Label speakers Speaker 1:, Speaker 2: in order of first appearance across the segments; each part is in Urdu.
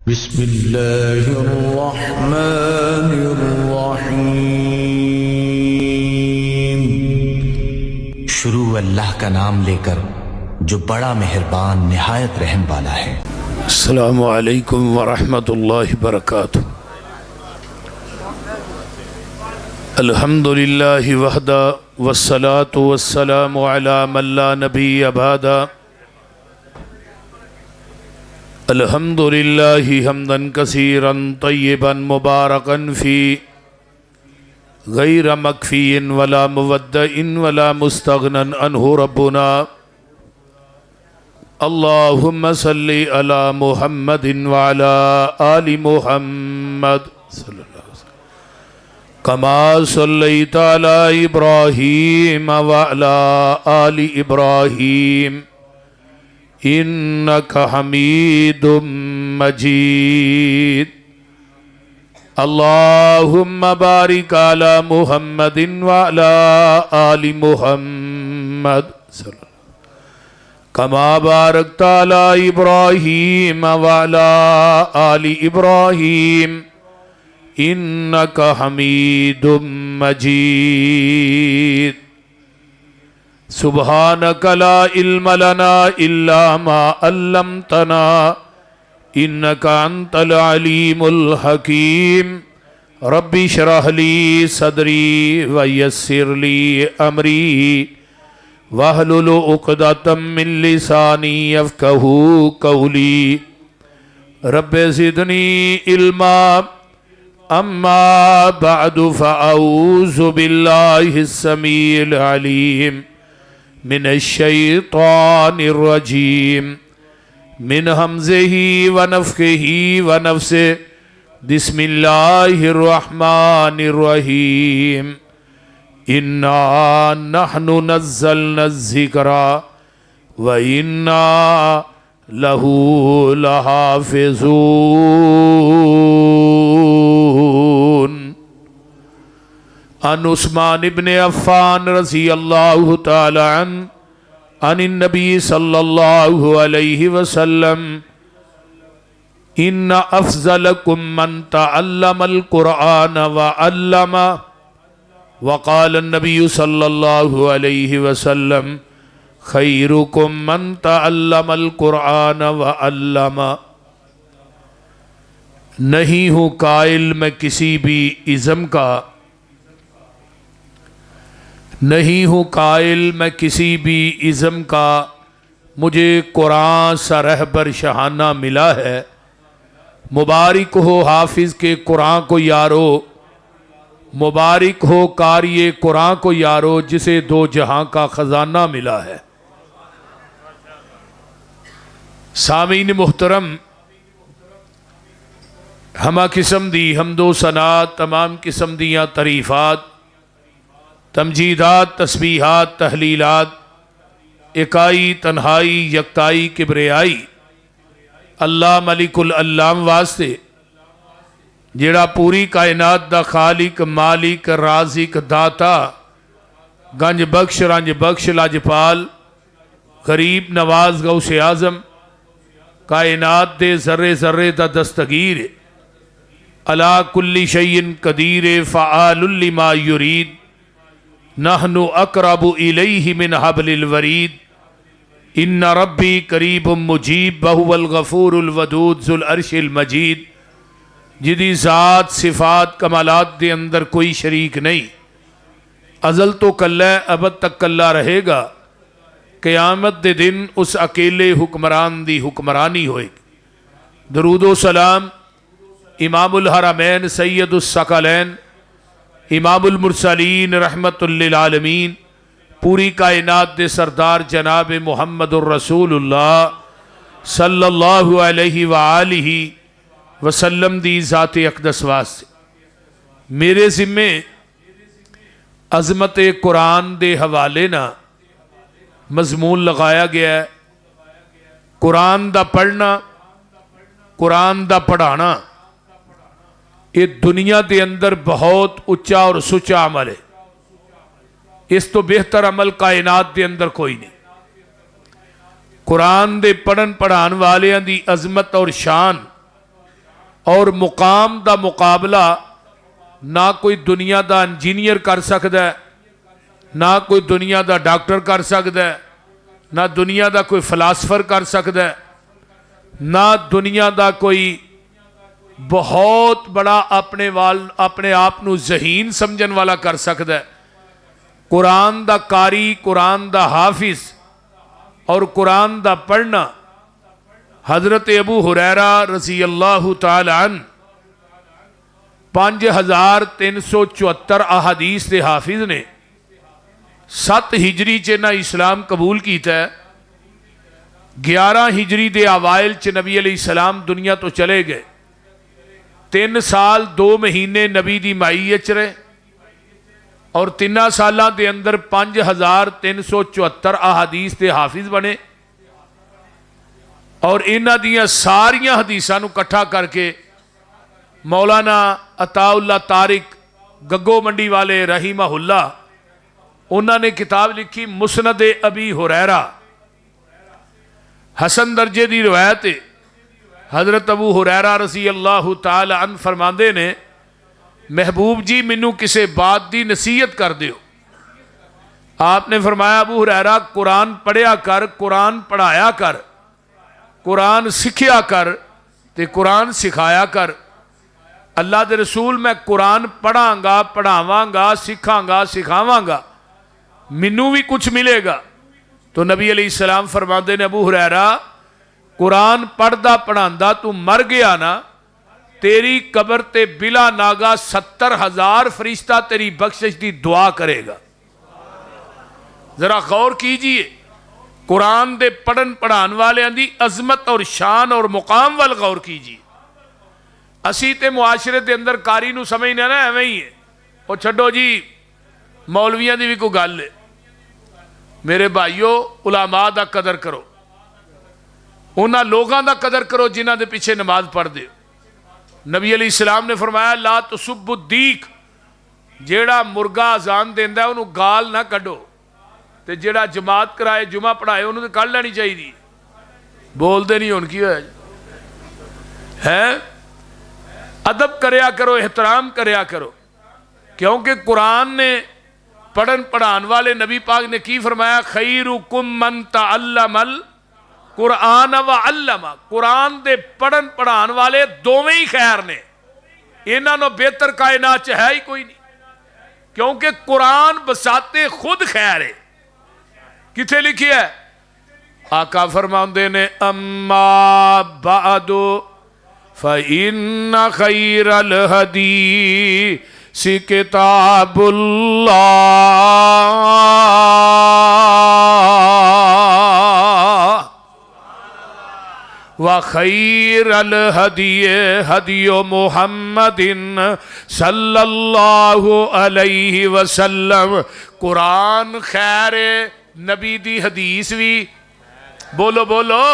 Speaker 1: بسم اللہ الرحمن الرحیم۔
Speaker 2: شروع اللہ کا نام لے کر جو بڑا مہربان نہایت رحم والا ہے۔
Speaker 3: السلام علیکم ورحمۃ اللہ وبرکاتہ۔ الحمد للہ وحدہ والصلاة والسلام علی من لا نبی بعدہ۔ الحمد للہ حمدا کثیرا طیبا مبارکا فی غیر مکفی ولا مودع ولا مستغنى عنہ ربنا۔ اللہم صلی علی محمد وعلی آل محمد صلی اللہ علیہ وسلم کما صلیت علی ابراہیم وعلی آل ابراہیم انک حمید مجید۔ اللہم بارک علی محمد وعلی آل محمد صلی اللہ کما بارکت علی ابراہیم وعلی آل ابراہیم انک حمید مجید۔ سبحانک لا علم لنا الا ما علمتنا انک انت العلیم الحکیم۔ رب اشرح لی صدری ویسر لی امری واحلل عقدۃ من لسانی یفقہوا قولی۔ رب زدنی علما اما بعد فاعوذ باللہ السمیع العلیم من الشیطان الرجیم من حمزہ ونفخہ ونفثہ بسم اللہ الرحمن الرحیم۔ انا نحن نزلنا الذکر وَإِنَّا لَهُ لَحَافِظُونَ۔ عن عثمان ابن عفان رضی اللہ تعالی عنہ عن النبی صلی اللہ علیہ وسلم ان افضلکم من تعلم القرآن وعلمہ۔ وقال النبی صلی اللہ علیہ وسلم خیرکم من تعلم القرآن وعلمہ۔ نہیں ہوں قائل میں کسی بھی ازم کا، نہیں ہوں قائل میں کسی بھی ازم کا، مجھے قرآن سا رہبر شہانہ ملا ہے۔ مبارک ہو حافظ کے قرآن کو یارو، مبارک ہو قاری قرآن کو یارو، جسے دو جہاں کا خزانہ ملا ہے۔ سامعین محترم، ہمہ قسم دی حمد و ثنا، تمام قسم دیاں تعریفات، تمجیدات، تسبیحات، تحلیلات، اکائی تنہائی یکتائی کبریائی اللہ ملک العلام واسطے، جیڑا پوری کائنات دا خالق، مالک، رازق، داتا، گنج بخش، رنج بخش، لاجپال، غریب نواز، غوث اعظم، کائنات دے ذرے ذرے دا دستگیر، علی کل شیء قدیر، فعال لما یرید، نحن اقرب الیہ من حبل الورید، ان ربی قریب مجیب وہو الغفور الودود ذو العرش المجید۔ جدی ذات صفات کمالات دے اندر کوئی شریک نہیں، ازل تو کلہ ابد تک کلہ رہے گا، قیامت دے دن اس اکیلے حکمران دی حکمرانی ہوئے گی۔ درود و سلام امام الحرمین سید الثقلین امام المرسلین رحمت للعالمین، پوری کائنات دے سردار جناب محمد الرسول اللہ صلی اللہ علیہ وآلہ وسلم دی ذات اقدس واسطے۔ میرے ذمے عظمت قرآن دے حوالے نہ مضمون لگایا گیا ہے۔ قرآن دا پڑھنا، قرآن دا پڑھانا، یہ دنیا دے اندر بہت اچا اور سچا عمل ہے۔ اس تو بہتر عمل کائنات دے اندر کوئی نہیں۔ قرآن دے پڑھن پڑھان والیاں دی عظمت اور شان اور مقام دا مقابلہ نہ کوئی دنیا دا انجینئر کر سکتا ہے، نہ کوئی دنیا دا ڈاکٹر کر سکتا ہے، نہ دنیا دا کوئی فلاسفر کر سکتا ہے، نہ دنیا دا کوئی بہت بڑا اپنے آپ نو ذہین سمجھن والا کر سکتا ہے۔ قرآن دا قاری، قرآن دا حافظ اور قرآن دا پڑھنا حضرت ابو ہریرہ رضی اللہ تعالی عنہ 5374 احادیث دے حافظ نے 7 ہجری چ نہ اسلام قبول کیتا ہے، 11 ہجری دے اوائل چ نبی علیہ السلام دنیا تو چلے گئے، 3 سال 2 مہینے نبی دی معیت رہے، اور 3 سالاں دے اندر 5374 احادیث دے حافظ بنے، اور انہاں دیاں ساریاں حدیثاں نو کٹھا کر کے مولانا عطا اللہ طارق گگو منڈی والے رحمہ اللہ انہوں نے کتاب لکھی مسند ابی ہریرہ، حسن درجے دی روایت ہے۔ حضرت ابو ہریرہ رضی اللہ تعالی عنہ فرماندے نے محبوب جی مینوں کسے بات دی نصیحت کر دیو۔ آپ نے فرمایا ابو ہریرہ قرآن پڑھیا کر، قرآن پڑھایا کر، قرآن سکھیا کر تے قرآن سکھایا کر۔ اللہ دے رسول میں قرآن پڑھاں گا، پڑھاواں گا، سکھاں گا، سکھاواں گا، منوں بھی کچھ ملے گا۔ تو نبی علیہ السلام فرماندے نے ابو ہریرہ قرآن پڑھدا پڑھاندا تو مر گیا نا، تیری قبر تے بلا ناگا 70,000 فرشتہ تیری بخشش دی دعا کرے گا۔ ذرا غور کیجئے، قرآن دے پڑھن پڑھان والے دی عظمت اور شان اور مقام وال غور کیجئے۔ اسی تے معاشرے دے اندر کاری نو سمجھنا نا ایویں ہی ہے، وہ چھڈو جی مولویاں دی بھی کوئی گل ہے۔ میرے بھائیو علماء دا قدر کرو، انہاں لوگاں دا قدر کرو جنہاں دے پیچھے نماز پڑھ دے۔ نبی علیہ السلام نے فرمایا لا تسب الدیک، جیڑا مرغا اذان دیندا ہے انہوں گال نہ کڈو، تے جیڑا جماعت کرائے جمعہ پڑھائے انہوں تے کڈ لینی چاہیے۔ بول دے نہیں ہن کی ہویا ہے؟ ادب کریا کرو، احترام کریا کرو، کیونکہ قرآن نے پڑھن پڑھان والے نبی پاک نے کی فرمایا خیرکم من تعلم القرآن وعلم، قرآن دے پڑھن پڑھان والے دوویں ہی خیر نے، انہاں نو بہتر کائنات چ ہے ہی کوئی نہیں، کیونکہ قرآن بساتے خود خیر ہے۔ کتھے لکھی ہے؟ آقا فرماندے نے اما بعد فَإِنَّ خَيْرَ الْحَدِيثِ كِتَابُ اللَّهِ وَخَيْرَ الْهَدِيِ هَدِيُّ مُحَمَّدٍ صلی اللہ علیہ وسلم۔ قرآن خیر ہے، نبی دی حدیث بھی بولو بولو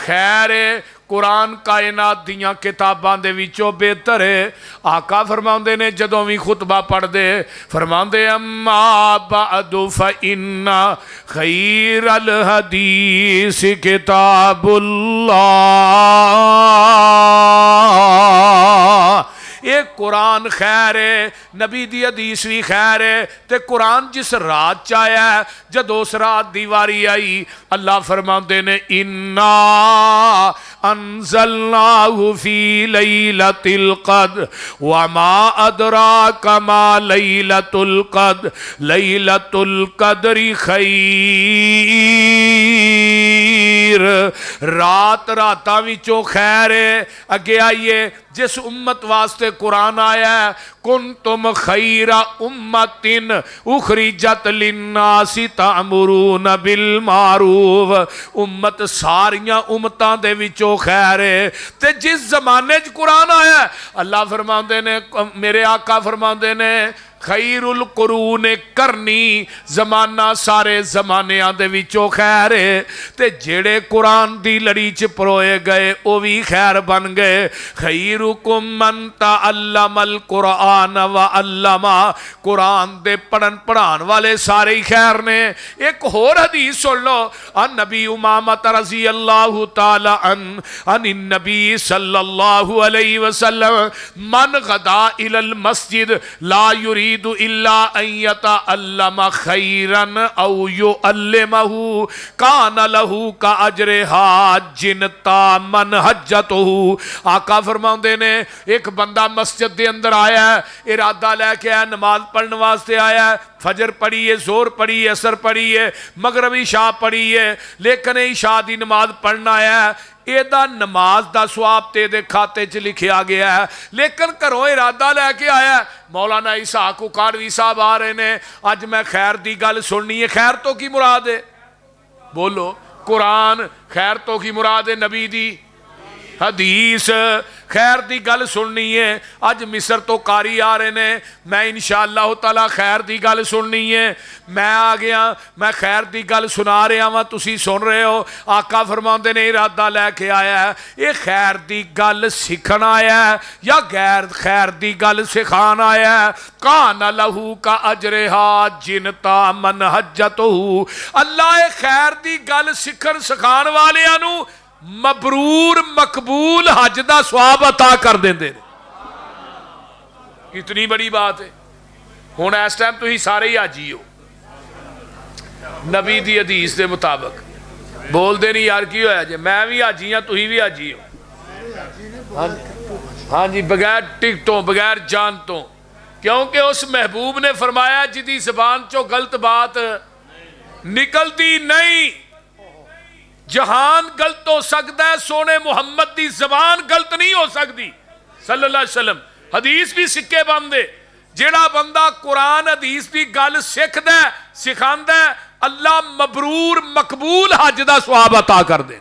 Speaker 3: خیر ہے، قرآن کائنات دیاں کتاباں دے وچوں بہتر ہے۔ آقا فرماندے نے جدوں بھی خطبہ پڑھ دے فرماندے اما بعد فإن خیر الحدیث کتاب اللہ۔ یہ قرآن خیر ہے، نبی دی حدیث بھی خیر ہے، تے قرآن جس رات چایا ہے جدو اس رات دی واری آئی اللہ فرماندے نے انا انزلناہ فی لیلۃ القدر وما ادراک ما لیلۃ القدر لیلۃ القدر خیر، رات راتاں وچوں خیر ہے۔ اگے آئیے جس امت واسطے قرآن آیا ہے کنتم خیر امت اخرجت للناس تأمرون بالمعروف، امت ساریاں امتاں دے وچوں خیر ہے۔ تے جس زمانے چ قرآن آیا ہے اللہ فرماندے نے، میرے آقا فرماندے نے خیر القرون کرنی زمانہ سارے زمانیاں دے وچوں خیر ہے تے جڑے قرآن دی لڑی چ پروئے گئے او بھی خیر بن گئے خیرکم من تعلم القرآن وعلم قرآن دے پڑھن پڑھان والے سارے ہی خیر نے ایک اور حدیث سن لو ان نبی امامت رضی اللہ تعالی عن النبی صلی اللہ علیہ وسلم من غدا الى المسجد لا يريد الا ان يتعلم خيرا او يعلمه كان له كاجر حاج تامن حجته آقا فرماندے نے ایک بندہ مسجد دے اندر آیا ہے ارادہ لے کے آیا نماز پڑھنے واسطے آیا ہے فجر پڑھی ہے زور پڑھی ہے عصر پڑھی ہے مغرب عشاء پڑھی ہے لیکن عشاء دی نماز پڑھنا آیا ہے ایدہ نماز دا ثواب تے دے کھاتے چ لکھیا گیا ہے لیکن گھروں ارادہ لے کے آیا ہے مولانا اسحاق اکاڑوی صاحب آ رہے نے اج میں خیر دی گل سننی ہے خیر تو کی مراد ہے بولو قرآن خیر تو کی مراد ہے نبی دی حدیث خیر دی گل سننی ہے اج مصر تو قاری آ رہے نے میں انشاءاللہ تعالی خیر دی گل سننی ہے میں آ گیا میں خیر دی گل سنا رہا ہوں تسی سن رہے ہو آقا فرماندے نے ارادہ لے کے آیا ہے یہ خیر دی گل سکھن آیا ہے یا غیر خیر دی گل سکھان آیا ہے کان لہو کا اجر حاج تامن حجتہ اللہ خیر دی گل سکھن سکھان والیاں نو مبرور مقبول حج دا ثواب عطا کر دیندے اتنی بڑی بات ہے ہن اس ٹائم تو ہی سارے ہی حاجی ہو نبی دی حدیث دے مطابق بول دے نہیں یار کی ہویا جے میں بھی حاجی ہاں تسی بھی حاجی ہو ہاں جی بغیر ٹکٹوں بغیر جانتوں کیونکہ اس محبوب نے فرمایا جدی زبان چو غلط بات نکلتی نہیں جہان غلط ہو سکتا ہے سونے محمد دی زبان غلط نہیں ہو سکتی صلی اللہ علیہ وسلم حدیث بھی سکے بندے جیڑا بندہ قرآن حدیث دی گل سکھدا ہے سکھاندا ہے اللہ مبرور مقبول حج دا ثواب عطا کر دے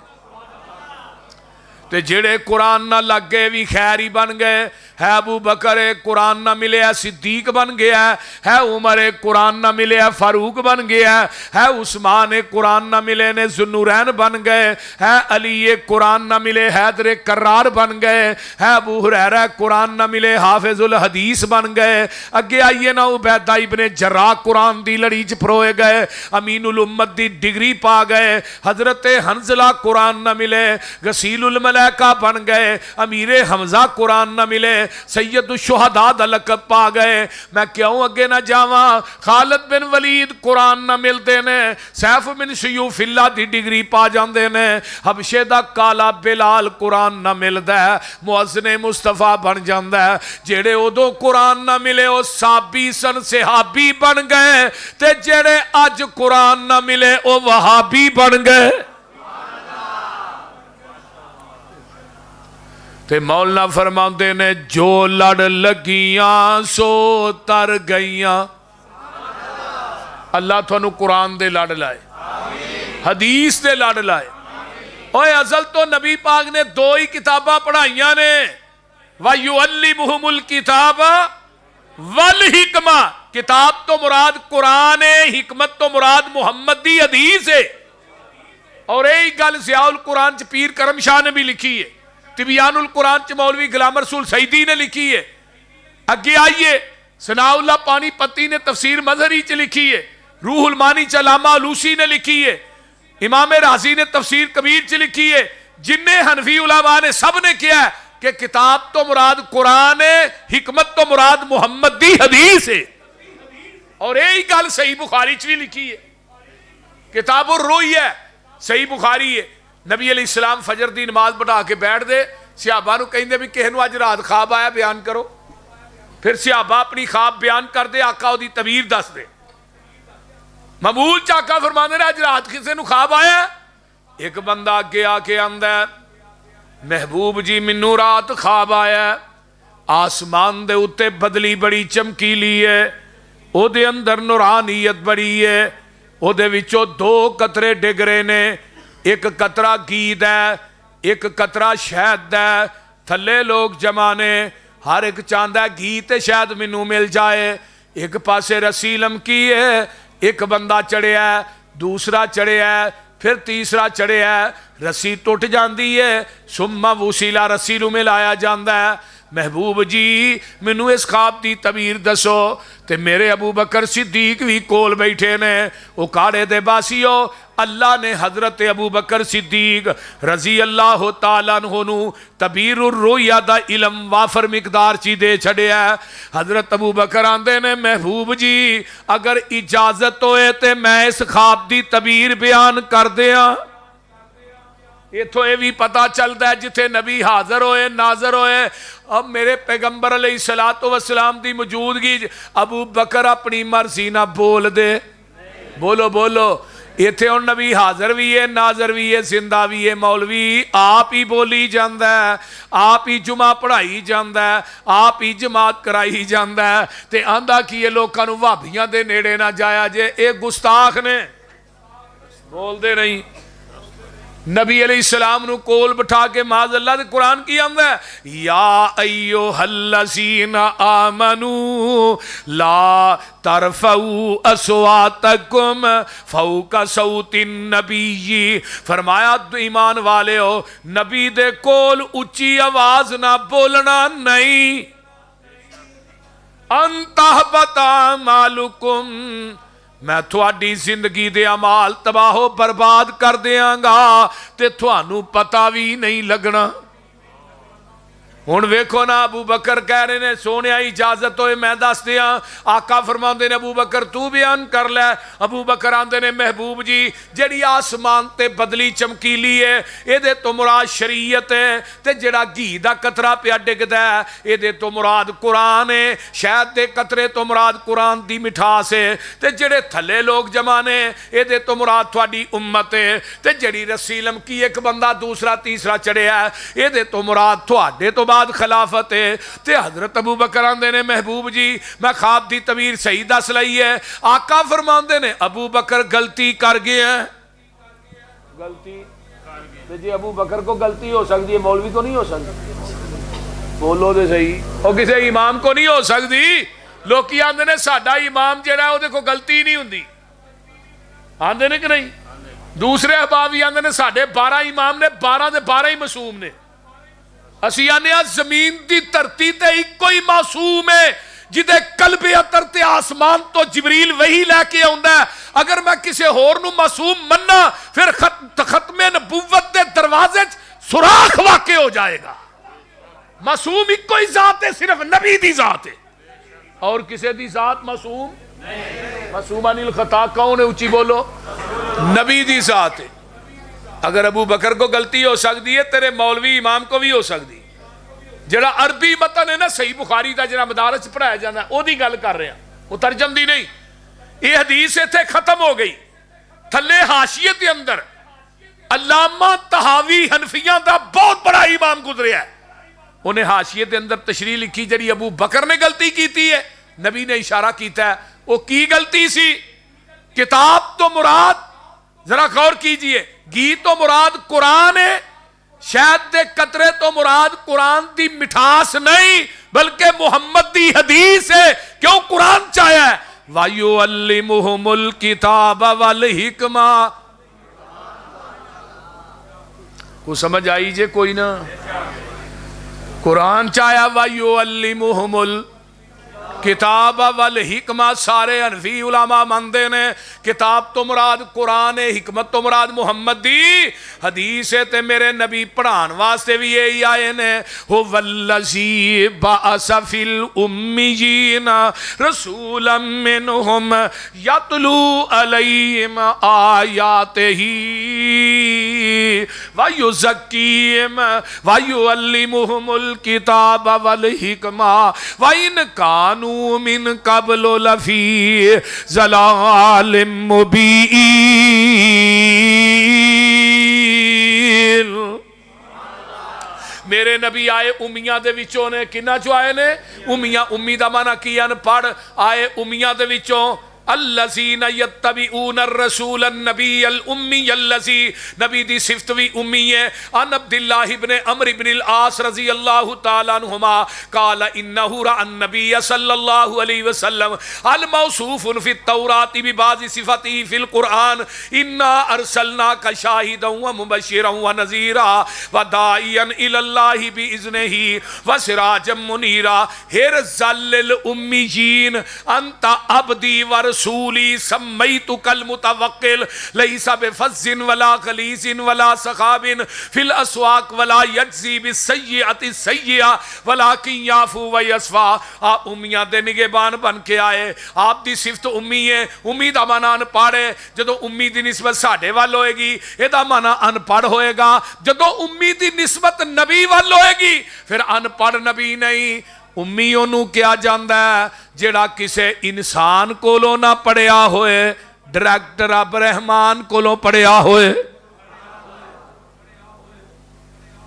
Speaker 3: تے جڑے قرآن نہ لگ گئے بھی خیر ہی بن گئے ہے ابو بکر قرآن نہ ملے ہے صدیق بن گیا ہے عمر قرآن نہ ملے ہے فاروق بن گیا ہے عثمان قرآن نہ ملے نے ذوالنورین بن گئے ہے علی قرآن نہ ملے حیدر کرار بن گئے ہے ابو ہریرہ قرآن نہ ملے حافظ الحدیث بن گئے اگے آئیے نا عبیدہ ابن جراح قرآن دی لڑی چ پروئے گئے امین الامت دی ڈگری پا گئے حضرت حنزلہ قرآن نہ ملے غسیل الملائکہ بن گئے امیر حمزہ قرآن نہ ملے سید الشہداء دا لقب پا گئے میں کیوں اگے نہ جاواں خالد بن ولید قرآن نہ ملتے نے سیف بن سیوف اللہ دی ڈگری پا جاندے نے حبشے دا کالا بلال قرآن نہ ملدا ہے مؤذن مصطفیٰ بن جاندا ہے جڑے ادو قرآن نہ ملے او صحابی سن صحابی بن گئے تے جڑے اج قرآن نہ ملے او وہابی بن گئے تے مولانا فرماندے نے جو لڑ لگیاں سو تر گئیاں اللہ تھانو قرآن دے لڑ لائے حدیث دے لڑ لائے اوے ازل تو نبی پاک نے دو ہی کتاباں پڑھائیاں نے وَيُعَلِّمُهُمُ الْكِتَابَ وَالْحِکْمَةَ کتاب تو مراد قرآن ہے حکمت تو مراد محمد دی حدیث ہے اور یہی گل ضیاء القرآن چ پیر کرم شاہ نے بھی لکھی ہے تبیان القرآن چ مولوی غلام رسول سعیدی نے لکھی ہے اگے آئیے ثناء اللہ پانی پتی نے تفسیر مظہری چ لکھی ہے روح المانی چ علامہ علوسی نے لکھی ہے امام رازی نے تفسیر کبیر چ لکھی ہے جن حنفی علماء نے سب نے کیا ہے کہ کتاب تو مراد قرآن ہے حکمت تو مراد محمد دی حدیث ہے اور یہی گل صحیح بخاری چ بھی لکھی ہے کتاب الروح ہے صحیح بخاری ہے نبی علیہ السلام فجر دی نماز بٹھا کے بیٹھ دے صحابہ نو کہیں دے بھی کہنو آج رات خواب آیا بیان کرو پھر صحابہ اپنی خواب بیان کر دے آقا دی تعبیر دس دے معمول چاکا فرمانے نے آج رات کسے نو خواب آیا ایک بندہ آگے آ کے آندہ ہے محبوب جی منو رات خواب آیا آسمان دے اتے بدلی بڑی چمکیلی ہے او دے اندر نورانیت بڑی ہے او دے وچو دو قطرے ڈگرے نے ایک قطرہ گید ہے ایک قطرہ شہد ہے تھلے لوگ جمانے ہر ایک چاندہ گھی تے شہد منو مل جائے ایک پاسے رسی لمکی ہے، ایک بندہ چڑھیا ہے، دوسرا چڑھیا ہے، پھر تیسرا چڑھیا ہے، رسی ٹوٹ جاندی ہے، ثم وصیلا رسی نو ملایا جاندا ہے۔ محبوب جی مینوں اس خواب دی تعبیر دسو، تے میرے ابو بکر صدیق بھی کول بیٹھے نے، او کاڑے دے باسیو اللہ نے حضرت ابو بکر صدیق رضی اللہ تعالیٰ عنہ نو تعبیر الرؤیا دا علم وافر مقدار چی دے چھڑے ہے۔ حضرت ابو بکر آندے نے محبوب جی اگر اجازت ہوئے تے میں اس خواب دی تعبیر بیان کر دیاں۔ اتھوں یہ بھی پتا چلتا ہے جتھے نبی حاضر ہوئے ناظر ہوئے، اب میرے پیغمبر علیہ السلام دی موجودگی ابو بکر اپنی مرضی نہ بول دے، بولو بولو، اتھے ان نبی حاضر بھی ہے ناظر بھی ہے زندہ بھی ہے، مولوی آپ ہی بولی جاندہ ہے، آپ ہی جمعہ پڑھائی جاندہ ہے، آپ ہی جماعت کرائی جاندہ ہے، تے آندہ کی یہ لوگاں نو وابیاں دے نیڑے نہ جایا جے، ایک گستاخ نے بول دے نہیں۔ نبی علیہ السلام نو کول بٹھا کے معاذ اللہ دے قرآن کی آمد ہے یا ایوہ الذین آمنوا لا ترفعوا اصواتکم فوق صوت النبی، فرمایا ایمان والے ہو نبی دے کول اچھی آواز نہ بولنا نہیں، ان تحبط اعمالکم، میں تھوڑی زندگی دے عمال تباہ و برباد کر دیاں گا تے تھوانو پتہ بھی نہیں لگنا۔ ہن ویکھو نا ابو بکر کہہ رہے نے سونے اجازت ہوئے میں دس دیاں، آقا فرماندے نے ابو بکر تو بیان کر لے۔ ابو بکر آندے نے محبوب جی جڑی آسمان تے بدلی چمکیلی ہے اے دے تو مراد شریعت ہے، تے جڑا گھی دا قطرہ پیا ڈگدا ہے اے دے تو مراد قرآن ہے، شہد دے قطرے تو مراد قرآن دی مٹھاس ہے، تے جڑے تھلے لوگ جمع نے اے دے تو مراد تھوڑی امت ہے، تے جڑی رسی لمکی ایک بندہ دوسرا تیسرا چڑھیا ہے اے دے تو مراد تھوڑے تو بعد خلافت ہے۔ تے حضرت ابو بکر آندے نے محبوب جی میں خواب دی تعبیر صحیح دس لئی ہے۔ آقا فرماندے نے ابو بکر غلطی کر گئے ہیں، غلطی تے جی ابو بکر کو غلطی ہو سکتی ہے مولوی کو نہیں ہو سکتی، بولو دے صحیح، اور کسی امام کو نہیں ہو سکتی۔ لوکی آندے نے ساڈا امام جڑا ہے وہ دیکھو غلطی نہیں ہوندی، آندے نے کہ نہیں؟ دوسرے احباب بھی آندے نے ساڈے 12 امام نے 12 دے 12 ہی معصوم نے، اسی آنے زمین دی دھرتی تے ایک کوئی معصوم ہے جدے قلب اتر تے آسمان تو جبریل وہی لے کے آندا ہے۔ اگر میں کسی ہور نو معصوم مننا پھر ختم نبوت دے دروازے سوراخ واقع ہو جائے گا۔ معصوم ایک کوئی ذات ہے، صرف نبی دی ذات ہے، اور کسی دی ذات معصوم معصوم عن الخطا کون ہے؟ اونچی بولو، نبی دی ذات ہے۔ اگر ابو بکر کو غلطی ہو سکتی ہے تیرے مولوی امام کو بھی ہو سکتی۔ جڑا عربی متن ہے نا صحیح بخاری دا جڑا مدارس پڑھایا جانا ہے او دی گل کر رہے ہیں، وہ ترجم دی نہیں۔ یہ حدیث ایتھے ختم ہو گئی، تھلے حاشیے دے اندر علامہ طحاوی حنفیاں دا بہت بڑا امام گزریا ہے، انہیں حاشیے دے اندر تشریح لکھی جڑی ابو بکر نے غلطی کیتی ہے، نبی نے اشارہ کیتا ہے وہ کی غلطی سی۔ کتاب تو مراد ذرا غور کیجئے، گھی تو مراد قرآن ہے، شہد دے قطرے تو مراد قرآن دی مٹھاس نہیں بلکہ محمد دی حدیث ہے۔ کیوں قرآن چاہیا ہے وَيُعَلِّمُهُمُ الْكِتَابَ وَالْحِكْمَةَ، کو سمجھ آئی جے کوئی نہ؟ قرآن چاہیا وَيُعَلِّمُهُمُ کتاب والحکمہ، سارے حنفی علماء مندے نے کتاب تو مراد قرآن ہے، حکمت تو مراد محمد دی حدیث ہے، تے میرے نبی پڑھان واسطے بھی یہی آئے نے هُوَ الَّذِي بَعَثَ فِي الْأُمِّيِّينَ رَسُولًا مِّنْهُمْ يَتْلُو عَلَيْهِمْ آيَاتِهِ وَيُزَكِّيهِمْ وَيُعَلِّمُهُمُ الْكِتَابَ وَالْحِكْمَةَ وَإِنْ كَانُوا من قبل لفی ضلال مبین۔ میرے نبی آئے امیہ دے وچوں نے، کنہ چو آئے نے؟ امیہ، امی دا معنی کی ان پڑھ، آئے امیہ دے وچوں الذین یتبعون الرسول النبی الامی الذی، نبی دی صفت بھی امی ہے. عن عبداللہ ابن عمرو بن العاص رضی اللہ تعالیٰ عنہما قال انہ رأى النبی صلی اللہ علیہ وسلم الموصوف فی التوراۃ ببعض صفاته فی القرآن انا ارسلناک شاہدا ومبشرا ونذیرا وداعیا الی اللہ باذنہ وسراجا منیرا. ہرزل للامیین انت عبدی ورسولی سمیتک المتوکل لیس بفظ ولا غلیظ ولا سخاب فی الاسواق ولا یجزی بالسیئۃ السیئہ ولکن یعفو ویصفح. آپ امیاں دے نگہبان بن کے آئے. آپ دی صفت امی ہے. امی دا معنی ان پڑھ ہے. جدو امی دی نسبت ساڈے وال ہوئے گی اے دا معنی ان پڑھ ہوئے گا. جدو امی دی نسبت نبی وال ہوئے گی پھر ان پڑھ نبی نہیں. امی انہوں کیا جاندہ ہے جڑا کسے انسان کولوں نہ پڑھیا ہوئے، ڈائریکٹر رب رحمان کولوں پڑھیا ہوئے.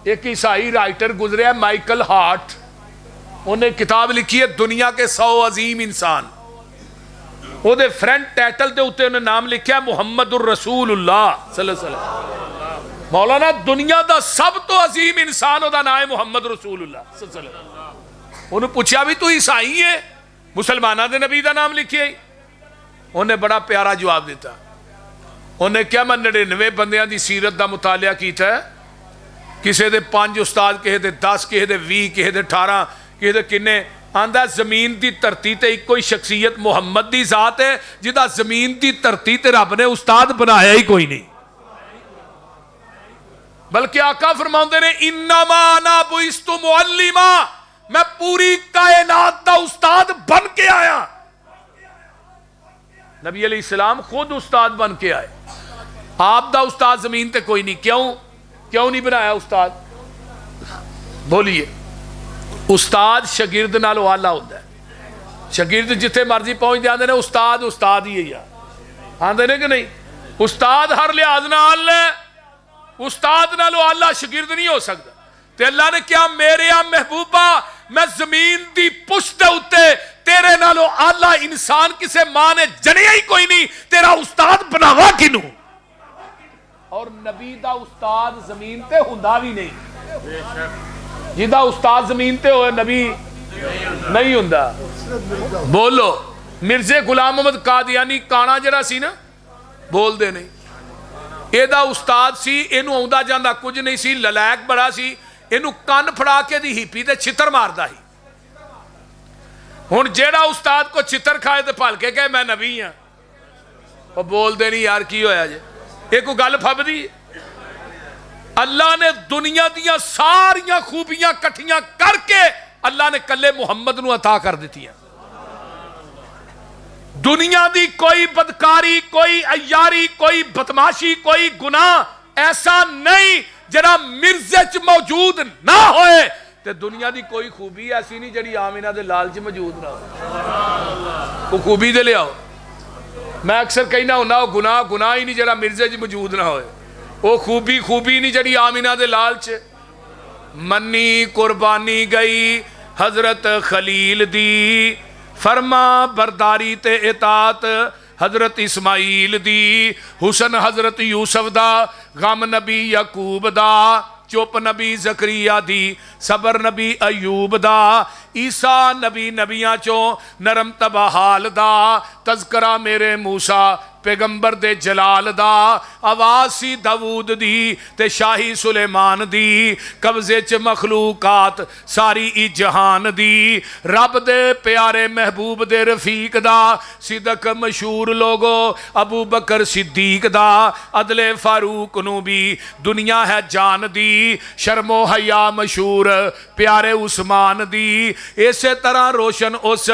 Speaker 3: ایک عیسائی رائٹر گزرے ہے مائیکل ہارٹ، انہیں کتاب لکھی ہے دنیا کے 100 عظیم انسان. وہ دے فرنٹ ٹائٹل دے ہوتے انہیں نام لکھا ہے محمد الرسول اللہ صلی اللہ علیہ وسلم. مولانا دنیا دا سب تو عظیم انسان ہوتا نام ہے محمد رسول اللہ صلی اللہ علیہ وسلم. انہوں پوچھا بھی تو عیسائی ہے، مسلمانہ دے نبی دا نام لکھے. انہیں بڑا پیارا جواب دیتا. انہیں کیا میں 99 بندیاں دی سیرت دا مطالعہ کیتا ہے، کسے دے 5 استاد، کسے دے 10، کسے دے 20، کسے دے 18، کسے دے کنے. آندہ زمین دی دھرتی تے ایک کوئی شخصیت محمد دی ذات ہے جدہ زمین دی دھرتی تے رب نے استاد بنایا ہی کوئی نہیں. بلکہ آقا فرماندے نے انما انا بعثت معلما، میں پوری کائنات دا استاد بن کے آیا. نبی علیہ السلام خود استاد بن کے آئے. آپ دا استاد زمین تے کوئی نہیں. کیوں نہیں بنایا استاد؟ بولیے. استاد شاگرد نالو آلہ ہوتا ہے. شاگرد جتنے مرضی پہنچ دے آندے نے استاد ہی ہے یار، آندے نے کہ نہیں؟ استاد ہر لحاظ نال استاد نالو آلہ شاگرد نہیں ہو سکتا. تے اللہ نے کیا میرے محبوبہ میں زمین دی پشت دے اتے تیرے نالو آلہ انسان کسے ماں نے جنیا ہی کوئی نہیں، تیرا استاد بناوا کنوں. اور نبی دا استاد زمین تے ہوندا بھی نہیں. جیدہ استاد زمین تے ہوئے نبی نہیں ہوندا. بولو. مرزے غلام محمد قادیانی کانا جڑا سی نا، بول دے نہیں. اے دا استاد سی، اینو آوندا جاندا کچھ نہیں سی، للائق بڑا سی. اینو کان پھڑا کے دی ہیپی تے چھتر ماردا ہی. ہن جیڑا استاد کو چھتر کھائے تے پھل کے کہے میں نبی ہاں، وہ بول دے نہیں یار کی ہویا جے. ایک کو گل پھب دی. اللہ نے دنیا دیاں ساریاں خوبیاں کٹھیاں کر کے اللہ نے کلے محمد نو عطا کر دیتی ہیں. دنیا دی کوئی بدکاری، کوئی عیاری، کوئی بدماشی، کوئی گناہ ایسا نہیں جڑا مرزے چ موجود نہ ہوئے. تے دنیا دی کوئی خوبی ایسی نہیں جڑی آمینہ دے لال چ موجود نہ ہو. وہ خوبی دے لے آؤ. میں اکثر کہنا ہونا وہ گناہ ہی نہیں جڑا مرزے چ موجود نہ ہوئے. وہ خوبی نہیں جڑی آمینہ دے لال چ. منی قربانی گئی حضرت خلیل دی، فرما برداری تے اطاعت حضرت اسماعیل دی، حسن حضرت یوسف دا، غم نبی یعقوب دا، چپ نبی زکریا دی، صبر نبی ایوب دا، عیسیٰ نبی نبیاں چوں نرم تبحال دا، تذکرہ میرے موسیٰ پیغمبر دے جلال دا، آواز سی داود دی تے شاہی سلیمان دی، قبضے چ مخلوقات ساری ای جہان دی، رب دے پیارے محبوب دے رفیق دا، صدق مشہور لوگو ابو بکر صدیق دا، عدل فاروق نو بھی دنیا ہے جان دی، شرم و حیا مشہور پیارے عثمان دی، اسی طرح روشن اس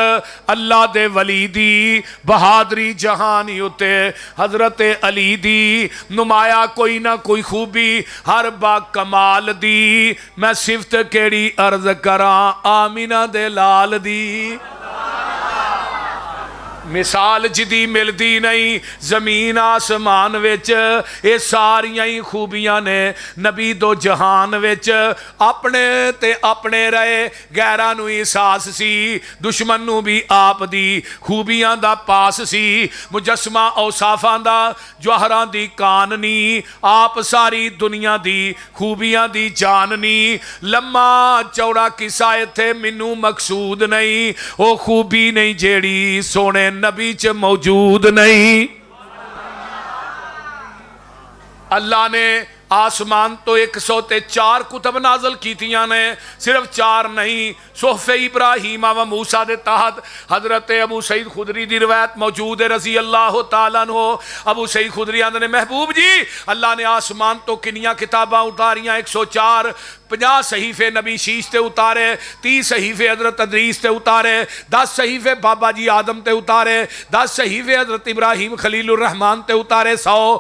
Speaker 3: اللہ دے ولی دی، بہادری جہانی ہوتے حضرت علی دی، نمایا کوئی نہ کوئی خوبی ہر با کمال دی، میں صفت کیڑی عرض کراں آمینہ دے لال دی. مثال جدی ملتی نہیں زمین آسمان وچ یہ ساریاں ہی خوبیاں نے نبی دو جہان وچ اپنے تے اپنے رہے غیراں نو احساس سی دشمن نو بھی آپ دی خوبیاں دا پاس سی مجسمہ اوصافاں دا جوہراں دی کاننی آپ ساری دنیا دی خوبیاں دی جاننی لمحہ چوڑا قصہ تھے مینوں مقصود نہیں وہ خوبی نہیں جیڑی سونے نبی چ موجود نہیں اللہ نے آسمان تو 104 کتب نازل کیتیاں نے صرف 4 نہیں صحف ابراہیم و موسیٰ دے تحت حضرت ابو سعید خدری دی روایت موجود ہے رضی اللہ تعالیٰ عنہ ابو سعید خدری آندے نے محبوب جی اللہ نے آسمان تو کنیاں کتاباں اتاریاں 104 50 صحیفے نبی شیش تے اتارے 30 صحیفے حضرت ادریس تے اتارے 10 صحیفے بابا جی آدم تے اتارے 10 صحیفے حضرت ابراہیم خلیل الرحمن تے اتارے 100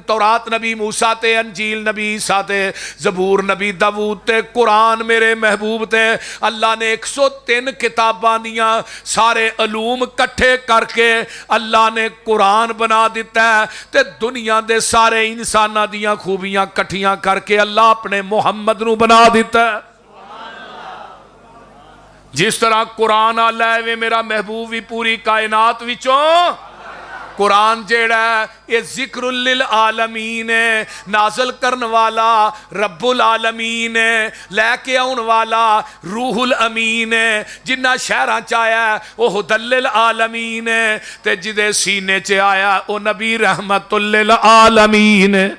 Speaker 3: تورات نبی موسیٰ تے انجیل نبی عیسیٰ تے زبور نبی داود تے قرآن میرے محبوب تے اللہ نے 103 کتاباں دیاں سارے علوم کٹھے کر کے اللہ نے قرآن بنا دیتا ہے تے دنیا دے سارے انسانہ دیاں خوبیاں کٹھیاں کر کے اللہ اپنے محمد نو بنا دیتا ہے جس طرح قرآن اللہ ہے میرا محبوب بھی پوری کائنات وچوں قرآن جیڑا ہے یہ ذکر للعالمین ہے نازل کرن والا رب العالمین ہے لے کے آن والا روح الامین ہے جنہ شہرہ چایا ہے وہ ہدل للعالمین ہے تے جدے سینے چے آیا وہ نبی رحمت للعالمین ہے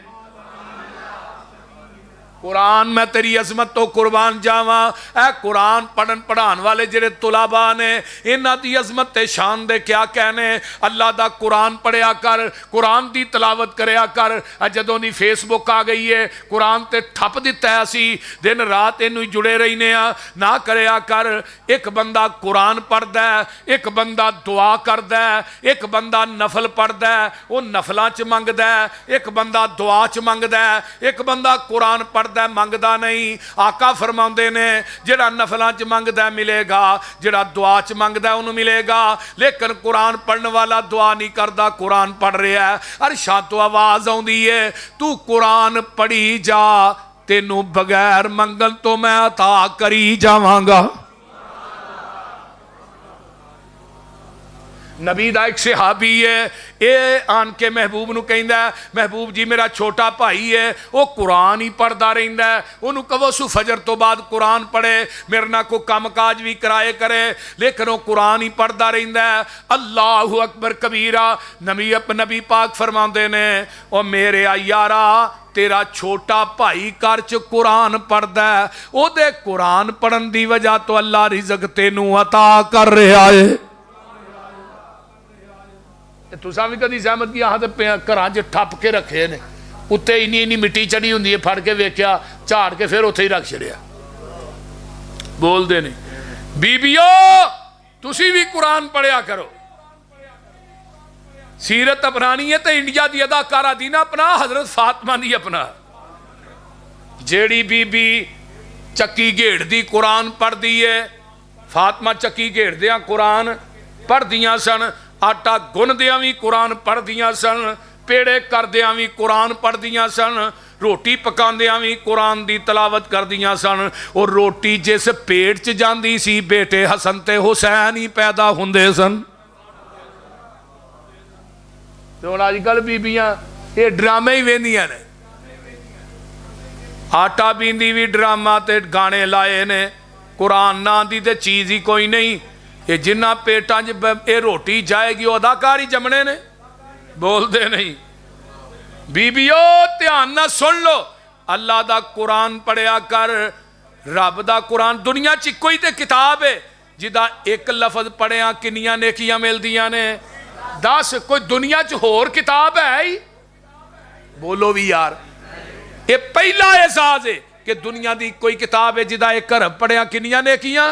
Speaker 3: قرآن میں تیری عظمت تو قربان جاواں اے قرآن پڑھن پڑھان والے جڑے طلباء نے انہاں دی عظمت تے شان دے کیا کہنے اللہ دا قرآن پڑھیا کر قرآن دی تلاوت کریا کر جدوں دی فیس بک آ گئی ہے قرآن تے ٹھپ دیتا ہے اسی دن رات انہوں جڑے رہنے نہ کریا کر ایک بندہ قرآن پڑھدا ہے ایک بندہ دعا کردا ہے ایک بندہ نفل پڑھدا ہے وہ نفلاں چ منگدا ہے ایک بندہ دعا چ منگدا ہے ایک بندہ قرآن پڑھدا منگدا نہیں آقا فرماندے نے جڑا نفلاں چ منگدا ملے گا جڑا دعا چ منگدا انہوں ملے گا لیکن قرآن پڑھن والا دعا نہیں کردا قرآن پڑھ رہا ہے عرشاں تو آواز آوندی ہے تو قرآن پڑھی جا تینوں بغیر منگن تو میں عطا کری جاواں گا نبی دا ایک صحابی ہے اے آن کے محبوب نو کہندا ہے محبوب جی میرا چھوٹا بھائی ہے وہ قرآن ہی پڑھدا رہندا ہے انہوں کہو سو فجر تو بعد قرآن پڑھے میرے نہ کو کام کاج بھی کرائے کرے لیکن وہ قرآن ہی پڑھدا رہندا ہے اللہ اکبر کبیرہ نبی پاک فرماندے نے او میرے یارا تیرا چھوٹا بھائی کر چ قرآن پڑھدا ہے او دے قرآن پڑھن دی وجہ تو اللہ رزق تینوں عطا کر رہا ہے تساں بھی کدی زحمت کی آہاں تے گھراں چ ٹھپ کے رکھے نے اتنے اینی مٹی چڑھی ہوندی ہے پھڑ کے ویکھیا جھاڑ کے پھر اتنے ہی رکھ چھڑیا بول دے نہیں بیبیو تسی بھی قرآن پڑھیا کرو سیرت اپنانی ہے تو انڈیا دی اداکارہ دی نہ اپنا حضرت فاطمہ دی اپنا جیڑی بی بی چکی گھیڑ دی قرآن پڑھ دی ہے فاطمہ چکی گھیڑ دیاں قرآن پڑھ دیاں سن آٹا گن دیاں بھی قرآن پڑھ دیاں سن پیڑے کر دیاں بھی قرآن پڑھ دیاں سن روٹی پکان دیاں بھی قرآن دی تلاوت کر دیاں سن اور روٹی جس پیٹ چ جاندی سی بیٹے حسن تے حسین ہی پیدا ہوندے سن تو آج کل بیبیاں یہ ڈرامے ہی ویندیاں نے آٹا بیندی بھی ڈرامہ تے گانے لائے نے قرآن نہ دی تے چیز ہی کوئی نہیں یہ جنہ پیٹاں یہ روٹی جائے گی وہ اداکاری جمنے نے بول دے نہیں بیبیو دھیان نہ سن لو اللہ دا قرآن پڑھیا کر رب دا قرآن دنیا چ کوئی تے کتاب ہے جدا ایک لفظ پڑھیاں کنیاں نیکیاں مل دیاں نے 10 کوئی دنیا چ ہور کتاب ہے ہی بولو بھی یار یہ پہلا اعزاز ہے کہ دنیا دی کوئی کتاب ہے جدا ایک حرف پڑھیاں کنیاں نیکیاں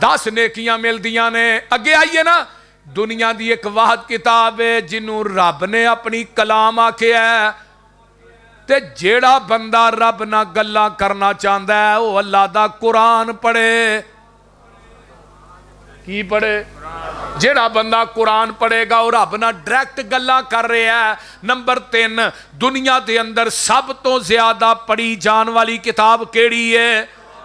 Speaker 3: 10 نیکیاں مل دیاں نے اگے آئیے نا دنیا دی ایک واحد کتاب ہے جنہوں رب نے اپنی کلام آکھے ہے تے جیڑا بندہ رب نہ گلا کرنا چاہتا ہے وہ اللہ دا قرآن پڑھے کی پڑھے جیڑا بندہ قرآن پڑھے گا اور رب نہ ڈائریکٹ گلاں کر رہا ہے۔ نمبر 3 دنیا دے اندر سب تو زیادہ پڑھی جان والی کتاب کیڑی ہے؟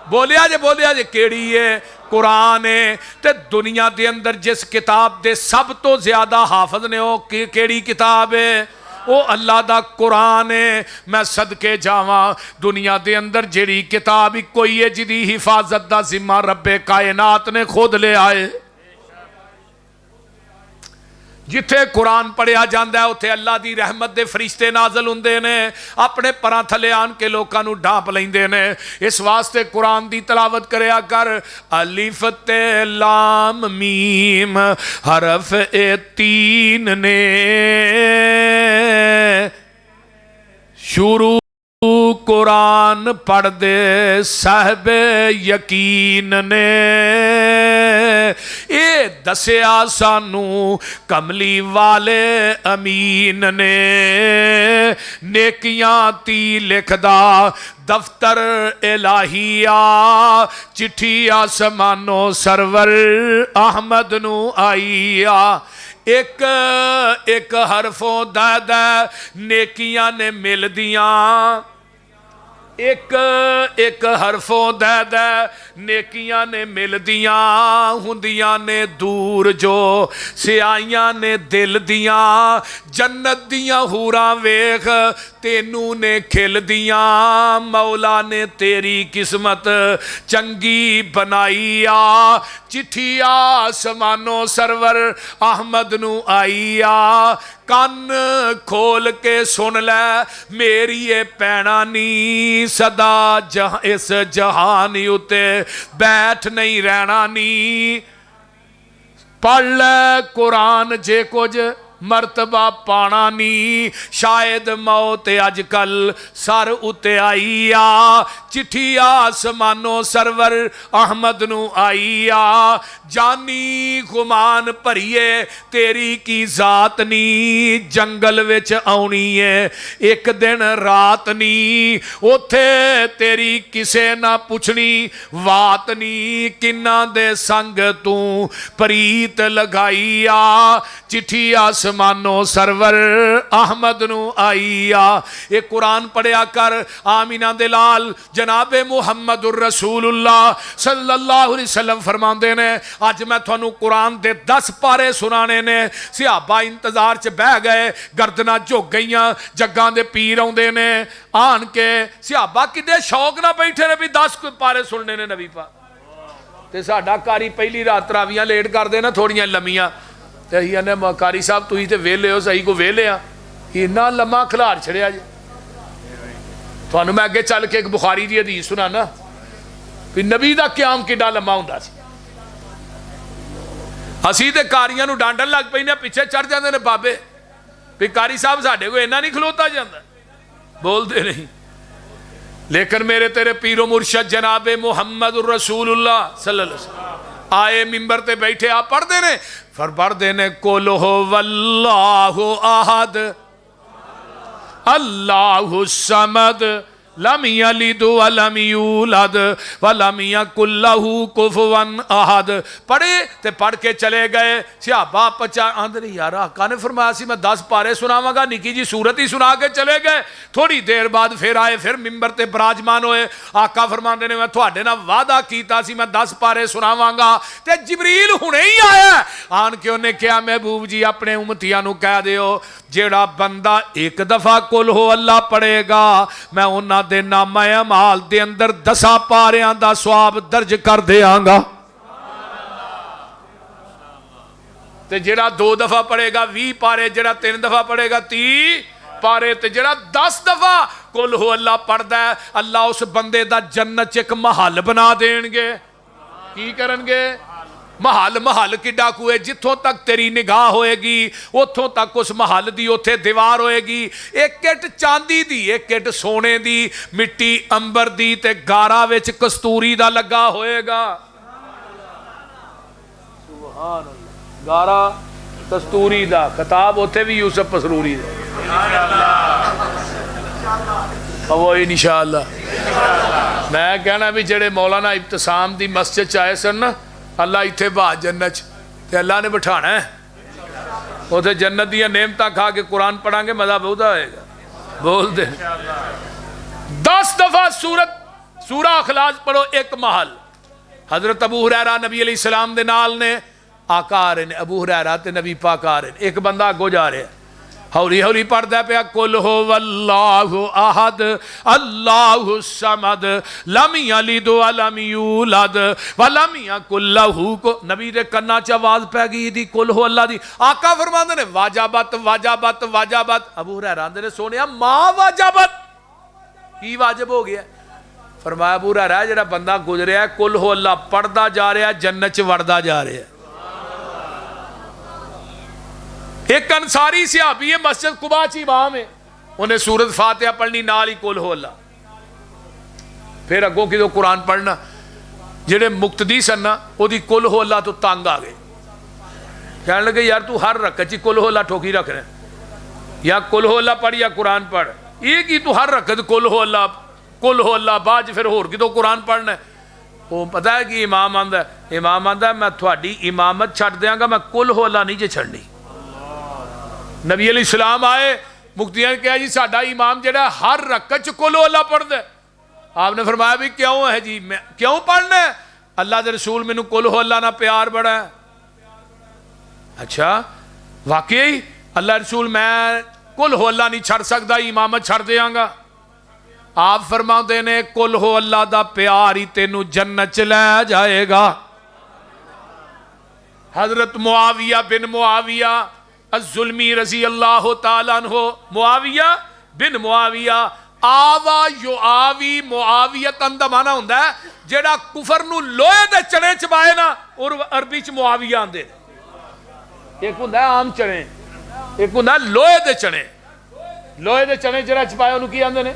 Speaker 3: بولیا جے کیڑی ہے؟ قرآن ہے۔ تے دنیا دے اندر جس کتاب دے سب تو زیادہ حافظ نے وہ کیڑی کتاب ہے؟ وہ اللہ دا قرآن ہے۔ میں صدقے جاواں دنیا دے اندر جیڑی کتاب ہی کوئی ہے جدی حفاظت دا ذمہ رب کائنات نے خود لے آئے۔ جتھے قرآن پڑھیا جاندہ ہے اتھے اللہ دی رحمت دے فرشتے نازل ہوندے نے، اپنے پراں تھلے آن کے لوکاں نو ڈھانپ لیندے نے۔ اس واسطے قرآن دی تلاوت کریا کر۔ الف تے لام میم حرف 3 نے شروع قرآن پڑھ دے صاحب یقین نے، اے دسیا سانو کملی والے امین نے، نیکیاں تی لکھدا دفتر الہیہ، چٹھی آسمانو سرور احمد نو آئیا۔ ایک حرفوں دے نیکیاں نے مل دیاں، ایک حرفوں دے نیکیاں نے مل دیاں، ہندیاں نے دور جو سیائیاں نے دل دیاں، جنت دیاں حوراں ویکھ تینوں نے کھل دیاں، مولا نے تیری قسمت چنگی بنائی آ، چٹھی آسمانو سرور احمد نو آئی آ، کان کھول کے سن لے میری اے پینا نی، صدا اس جہانی اتے بیٹھ نہیں رہنا نی، پڑھ لے قرآن جے کچھ مرتبہ پانا نی، شاید موت اج کل سر اتے آئی آ، چٹھی آسمانو سرور احمد نو آئی آ، جانی گمان پریے تیری کی ذات نی، جنگل وچ آونی ہے ایک دن رات نی، اوتھے تیری کسے نہ پوچھنی وات نی، کنہ دے سنگ تو پریت لگائی آ، چٹھی آسمانو سرور احمد نو آئی آ۔ ایک قرآن پڑھیا کر آمینہ دلال جناب محمد الرسول اللہ صلی اللہ علیہ وسلم فرماندے نے، آج میں تھانوں قرآن دے 10 پارے سنانے نے، صحابہ انتظار چ بہ گئے، گردنہ جھک گئیاں، جگاں دے پیر آندے نے آن کے، صحابہ کدے شوق نہ بیٹھے نے بھی 10 پارے سننے نے نبی پاک، تے ساڈا کاری پہلی رات تراویاں لیٹ کر دے نا تھوڑیاں لمیاں، تے ہی نے کاری صاحب تھی تے ویلے ہو صحیح کو ویلے ہاں، اتنا لمحہ کھلار چھڑیا جی۔ تھانوں میں اگے چل کے ایک بخاری دی حدیث سنانا کہ نبی دا قیام کڈا لمحہ ہوندا سی، اسی تے کاریاں نو ڈانڈن لگ پئی نے، پیچھے چڑھ جاندے نے بابے بھی کاری صاحب ساڈے کو اینا نہیں کھلوتا جاندا، بول دے نہیں، لیکن میرے تیرے پیر و مرشد جناب محمد الرسول اللہ صلی اللہ علیہ وسلم آئے ممبر تے بیٹھے آپ پڑھ دے نے، پڑھ دے نے قل هو اللہ احد اللہ الصمد لم یلد ولم یولد ولم یکن لہ کفوا احد، پڑھے تے پڑھ کے چلے گئے، صحابہ پچا اندر یار آقا نے فرمایا سی میں 10 پارے سناواں گا، نکی جی صورت ہی سنا کے چلے گئے، تھوڑی دیر بعد پھر آئے، پھر ممبر تے براجمان ہوئے، آقا فرماندے نے میں تھوڑے نہ وعدہ کیتا سی میں 10 پارے سناواں گا، تے جبریل ہونے ہی آیا آن کے انہیں کیا محبوب جی اپنے امتیاں نو کہہ دیو جیڑا بندہ ایک دفعہ قل ہو اللہ پڑھے گا میں انہاں دے نامہ اعمال دے اندر 10 پاریاں دا ثواب درج کر دیاں گا، تے جیڑا 2 دفعہ پڑھے گا 20 پارے، جیڑا 3 دفعہ پڑھے گا 30 پارے، تے جیڑا 10 دفعہ قل ہو اللہ پڑھدا ہے اللہ اس بندے دا جنت چ ایک محل بنا دین گے، کی کرن گے؟ محل کی ڈاکو ہے، جتھوں تک تیری نگاہ ہوئے گی اتھوں تک اس محل دی اتھے دیوار ہوئے گی، ایک کٹ چاندی دی ایک کٹ سونے دی، مٹی امبر دی تے گارا وچ کستوری دا لگا ہوئے گا، سبحان اللہ، گارا کستوری دا، خطاب اتھے بھی یوسف پسروری دا، وہ انشاءاللہ میں کہنا بھی جڑے مولانا ابتسام دی مسجد چاہے سن نا اللہ اتھے باہ جنت تے اللہ نے بٹھانا ہے اتنے جنت دیا نعمت کھا کے قرآن پڑھا گے مزہ بہت آئے گا بول دے 10 دفعہ سورہ اخلاص پڑھو ایک محل حضرت ابو ہریرہ نبی علیہ السلام دے نال نے آقا آ رہے ہیں ابو ہریرہ تے نبی پاک آ رہے ہیں ایک بندہ اگو جا رہے ہیں ہولی ہولی پڑھتا پیا قل هو اللہ احد اللہ الصمد لم یلد ولم یولد ولم یکن لہ نبی دے کنا چ آواز پہ گئی دی قل هو اللہ دی آقا فرماندے نے واجبت واجبت واجبت ابو ہریرہ آندے نے سونیا ما واجبت کی واجب ہو گیا فرمایا ابو ہریرہ جڑا بندہ گزریا ہے قل هو اللہ پڑھدا جا رہا ہے جنت چ وڑدا جا رہا ہے ایک انصاری صحابی ہے مسجد قباء چ امام ہے انہیں سورۃ فاتحہ پڑھنی نال ہی قل ہو اللہ پھر اگوں کی تو قرآن پڑھنا جڑے مقتدی سن نا وہ دی قل ہو اللہ تو تانگ آ گئے کہنے لگے یار تو ہر رکعت چ قل ہو اللہ ٹھوکی رکھ رہے ہیں یا قل ہو اللہ پڑھ یا قرآن پڑھ یہ کی تو ہر رکعت قل ہو اللہ بعد پھر ہور کی تو قرآن پڑھنا ہے وہ پتہ ہے کہ امام آندا ہے میں تھوڑی امامت چھڈ دیاں گا میں قل ہو اللہ نہیں جے چھڑنی نبی علیہ السلام آئے مفتیاں نے کہا جی ساڈا امام جڑا ہے ہر رکعت چ قل ہو اللہ پڑھدا ہے آپ نے فرمایا بھی کیوں ہے جی میں کیوں پڑھنا ہے اللہ دے رسول مینوں قل ہو اللہ نہ پیار بڑا ہے اچھا واقعی اللہ رسول میں قل ہو اللہ نہیں چھڑ سکتا امامت چھڑ دیاں گا آپ فرماتے نے قل ہو اللہ دا پیار ہی تینوں جنت چ لے جائے گا حضرت معاویہ بن معاویہ الظلمی رضی اللہ تعالیٰ عنہ معاویہ بن معاویہ آوا یعاوی معاویتن دا معنی ہوندا ہے جیڑا کفر نو لوہے دے چنے چبائے نا اور عربی چ معاویہ آندے ایک ہوندا ہے عام چنے ایک ہوندا ہے لوہے دے چنے جڑا چبائے انہوں کی آندے نے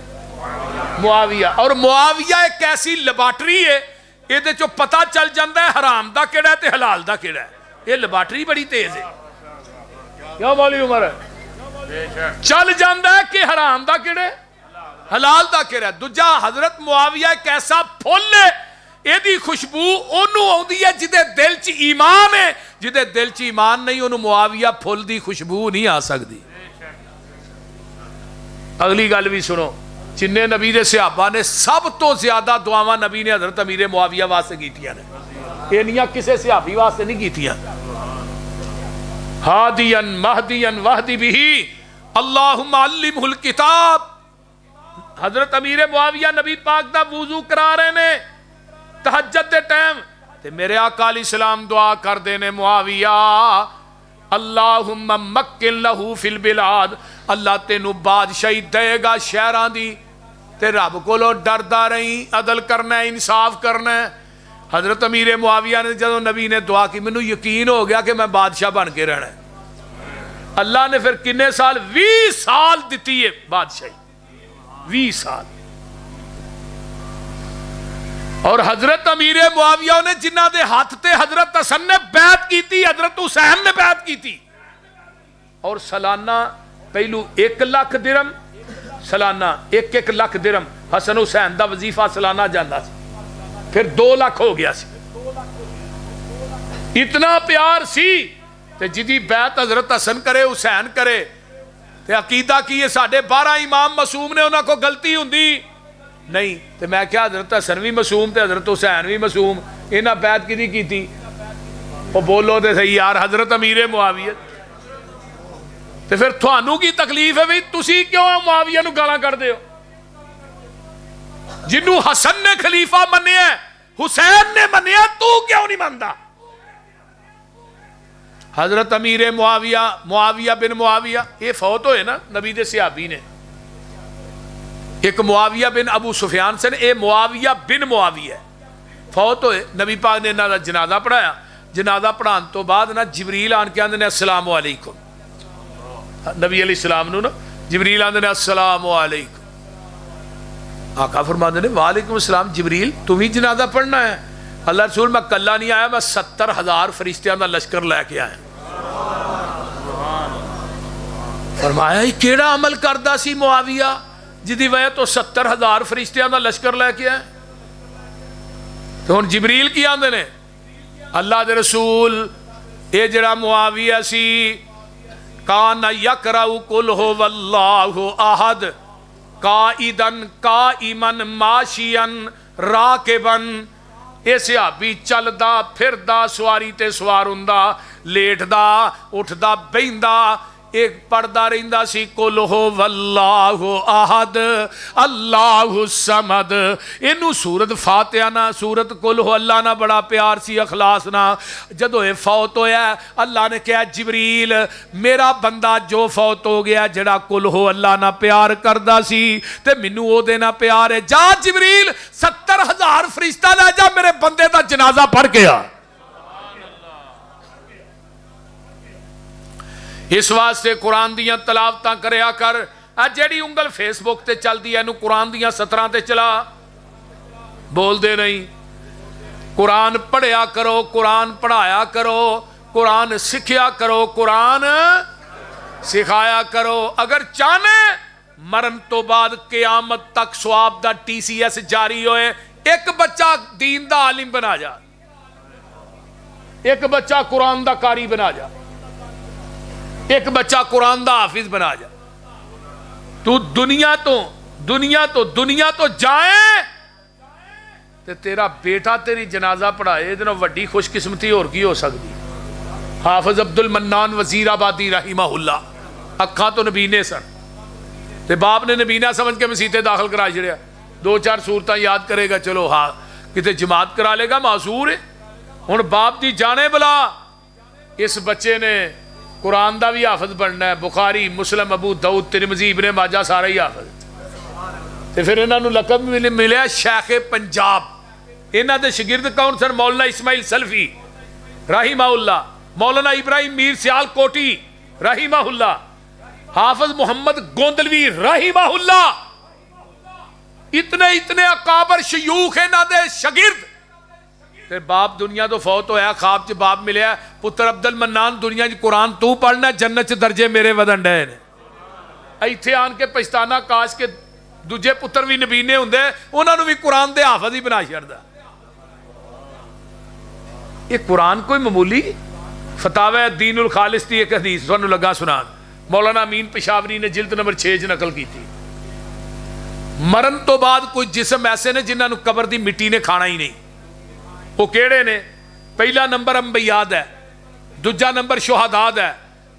Speaker 3: معاویہ اور معاویہ ایک ایسی لیبارٹری ہے یہ دے چو پتہ چل جاندہ ہے حرام دا کیڑا ہے تے حلال دا کیڑا ہے یہ لیبارٹری بڑی تیز ہے کیوں مولی عمر ہے چل جاندہ ہے کہ حرام دا کیڑے حلال دا کیڑے دجا حضرت معاویہ ایک ایسا پھول ہے یہ دی خوشبو انہوں ہوندی ہے جدے دل چی ایمان ہے جدے دل چی ایمان نہیں انہوں معاویہ پھول دی خوشبو نہیں آ سکتی اگلی گل بھی سنو جنہیں نبی دے صحابہ نے سب تو زیادہ دعاواں نبی نے حضرت امیر معاویہ واسطے کیتیاں نے انہیاں کسے صحابی واسطے نہیں کیتیاں ہادیاً مہدیاً وحدی بھی اللہم علمہ الکتاب حضرت امیر معاویہ نبی پاک دا وضو کرا رہے نے تہجد دے ٹائم تے میرے آقا علیہ السلام دعا کر دینے معاویہ اللہم مکن لہو فی البلاد اللہ تینو بادشاہی دے گا شہران دی تے رب کو لو ڈردہ رہی عدل کرنا ہے انصاف کرنا ہے حضرت امیر معاویہ نے جدو نبی نے دعا کی میں یقین ہو گیا کہ میں بادشاہ بن کے رہنا ہے اللہ نے پھر کنے سال 20 سال دیتی ہے بادشاہی 20 سال اور حضرت امیر معاویہ نے جنہ دے ہاتھ تے حضرت حسن نے بیعت کی تھی حضرت حسین نے بیعت کی تھی اور سالانہ پہلو 1 لاکھ درم سالانہ 1 لاکھ درم حسن حسین دا وظیفہ سالانہ جاندہ سی پھر 2 لاکھ ہو گیا سی اتنا پیار سی تے جدی بیعت حضرت حسن کرے حسین کرے تے عقیدہ کی یہ 12.5 امام معصوم نے انہاں کو غلطی ہوندی نہیں تے میں کیا حضرت حسن بھی معصوم تے حضرت حسین بھی معصوم انہاں بیعت کی تھی وہ بولو تے صحیح یار حضرت امیر معاویہ تے پھر تھانوں کی تکلیف ہے بھی تسی کیوں معاویہ نو گالاں کر دے ہو جنہوں حسن نے خلیفہ منیا حسین نے منیا تو کیوں نہیں ماندا حضرت امیر معاویہ بن معاویہ یہ فوت ہوئے نا نبی دے صحابی نے ایک معاویہ بن ابو سفیان سے اے معاویہ بن معاویہ فوت ہوئے نبی پاک نے انہاں دا جنازہ پڑھایا جنازہ پڑھان تو بعد نا جبریل آن کے آندے نے السلام علیکم نبی علیہ السلام نو نا جبریل آندے نے السلام علیکم آقا فرماتے نے وعلیکم السلام جبریل تم ہی جنازہ پڑھنا ہے اللہ رسول میں کلا نہیں آیا میں 70,000 فرشتیاں دا لشکر لے کے آیا فرمایا یہ کیڑا عمل کردہ سی معاویہ جدی وجہ تو 70,000 فرشتیاں دا لشکر لے کے آئے تو ہن جبریل کی آندے نے اللہ دے رسول یہ جڑا معاویہ سی کان یقرأ قل هو اللہ احد قائدن قائمن ماشین راکبن، یہ صحابی چلدا پھردا سواری تے سوار ہوندا لیٹدا اٹھدا بہندا ایک پڑھدا رہندا سی قل هو اللہ احد اللہ الصمد۔ اینو سورت فاتحہ نا سورت قل هو اللہ نا بڑا پیار سی اخلاص نا۔ جدو یہ فوت ہویا اللہ نے کہا جبریل میرا بندہ جو فوت ہو گیا جڑا قل هو اللہ نا پیار کردا سی تے مینوں او دے نا پیار ہے، جا جبریل 70,000 فرشتہ لے جا میرے بندے دا جنازہ پڑھ کے آ۔ اس واسطے قرآن دیاں تلاوتاں کریا کر، جیڑی انگل فیس بک تے چل دی ہے نو قرآن دیاں سطراں تے چلا، بول دے نہیں۔ قرآن پڑھیا کرو، قرآن پڑھایا کرو، قرآن سکھیا کرو، قرآن سکھایا کرو۔ اگر چاہنے مرن تو بعد قیامت تک ثواب دا TCS جاری ہوئے، ایک بچہ دین دا عالم بنا جا، ایک بچہ قرآن دا قاری بنا جا، ایک بچہ قرآن دا حافظ بنا جا۔ تو دنیا تو جائیں تے تیرا بیٹا تیری جنازہ پڑھائے، اتنا وڈی خوش قسمتی اور کی ہو سکتی۔ حافظ عبد المنان وزیر آبادی رحمہ اللہ، اکھاں تو نبینے سن تے باپ نے نبینا سمجھ کے مسیتے داخل کرا چھڑیا، 2-4 سورتاں یاد کرے گا، چلو ہاں کتے جماعت کرا لے گا، معذور ہے۔ ہن باپ دی جانے بلا اس بچے نے قرآن دا بھی حافظ بننا ہے، بخاری مسلم ابو داؤد ترمذی ابن ماجہ سارا ہی حافظ، تے پھر انہاں نو لقب ملیا شیخ پنجاب۔ انہاں دے شاگرد کون سن؟ مولانا اسماعیل سلفی رحمہ اللہ، مولانا ابراہیم میر سیال کوٹی رحمہ اللہ، حافظ محمد گوندلوی رحمہ اللہ، اتنے اکابر شیوخ انہاں دے شاگرد۔ تے باپ دنیا تو فوت ہویا، خواب چ باپ ملیا، پتر عبد المنان دنیا چ قرآن تو پڑھنا، جنت چ درجے میرے ودن ڈے نے۔ ایتھے آن کے پچھتانا کاش کے دوجے پتر بھی نبینے ہوندے، انہاں نو بھی قرآن دے حافظ ہی بنا چھڑدا۔ یہ قرآن کوئی معمولی فتاوی دین الخالص دی ایک حدیث تانوں لگا سنان، مولانا امین پشاوری نے جلد نمبر 6 نقل کی تھی۔ مرن تو بعد کوئی جسم ایسے نے جنہاں نو قبر دی مٹی نے کھانا ہی نہیں، وہ کیڑے نے؟ پہلا نمبر انبیاء ہے، دوجا نمبر شہداء ہے،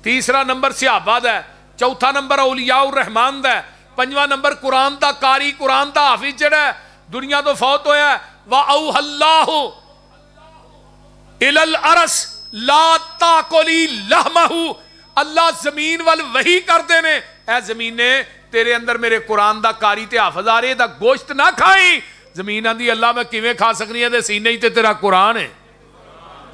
Speaker 3: تیسرا نمبر صحابہ ہے، چوتھا نمبر اولیاء الرحمان ہے، پنجواں نمبر قرآن دا قاری قرآن دا حافظ جڑا ہے دنیا تو فوت ہویا ہے۔ وَأَوْحَى اللَّهُ إِلَى الْأَرْضِ لَا تَأْكُلِي لَحْمَهُ، اللہ زمین وال وحی کر دینے، اے زمین نے تیرے اندر میرے قرآن دا قاری تے حافظ آ رہے دا گوشت نہ کھائی۔ زمین آندی اللہ میں کیویں کھا سکنی ہے، تے سینے تے تیرا قرآن ہے،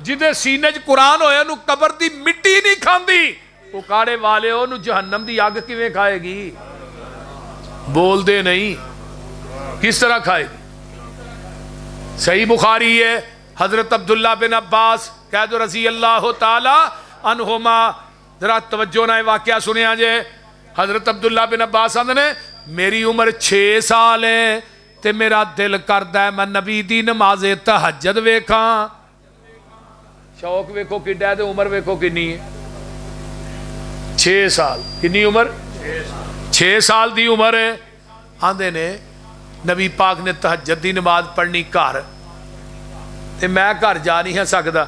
Speaker 3: جدے سینے چ قرآن ہویا نو قبر دی مٹی نہیں کھاندی، وہ کاڑے والے ہو نو جہنم دی آگ کیویں کھائے گی؟ بول دے نہیں، کس طرح کھائے گی؟ صحیح بخاری ہے، حضرت عبداللہ بن عباس قید رضی اللہ تعالی عنہما، ذرا توجہ نہ واقعہ سنیا جے۔ حضرت عبداللہ بن عباس آندے نے میری عمر 6 سال ہے تے میرا دل کردا ہے میں نبی دی نماز تہجد ویکھاں۔ شوق ویکھو کڈا تے عمر ویکھو کنی ہے، 6 سال۔ کنی عمر؟ 6 سال دی عمر ہے۔ آندے نے نبی پاک نے تہجد دی نماز پڑھنی گھر، تے میں گھر جا نہیں سکدا۔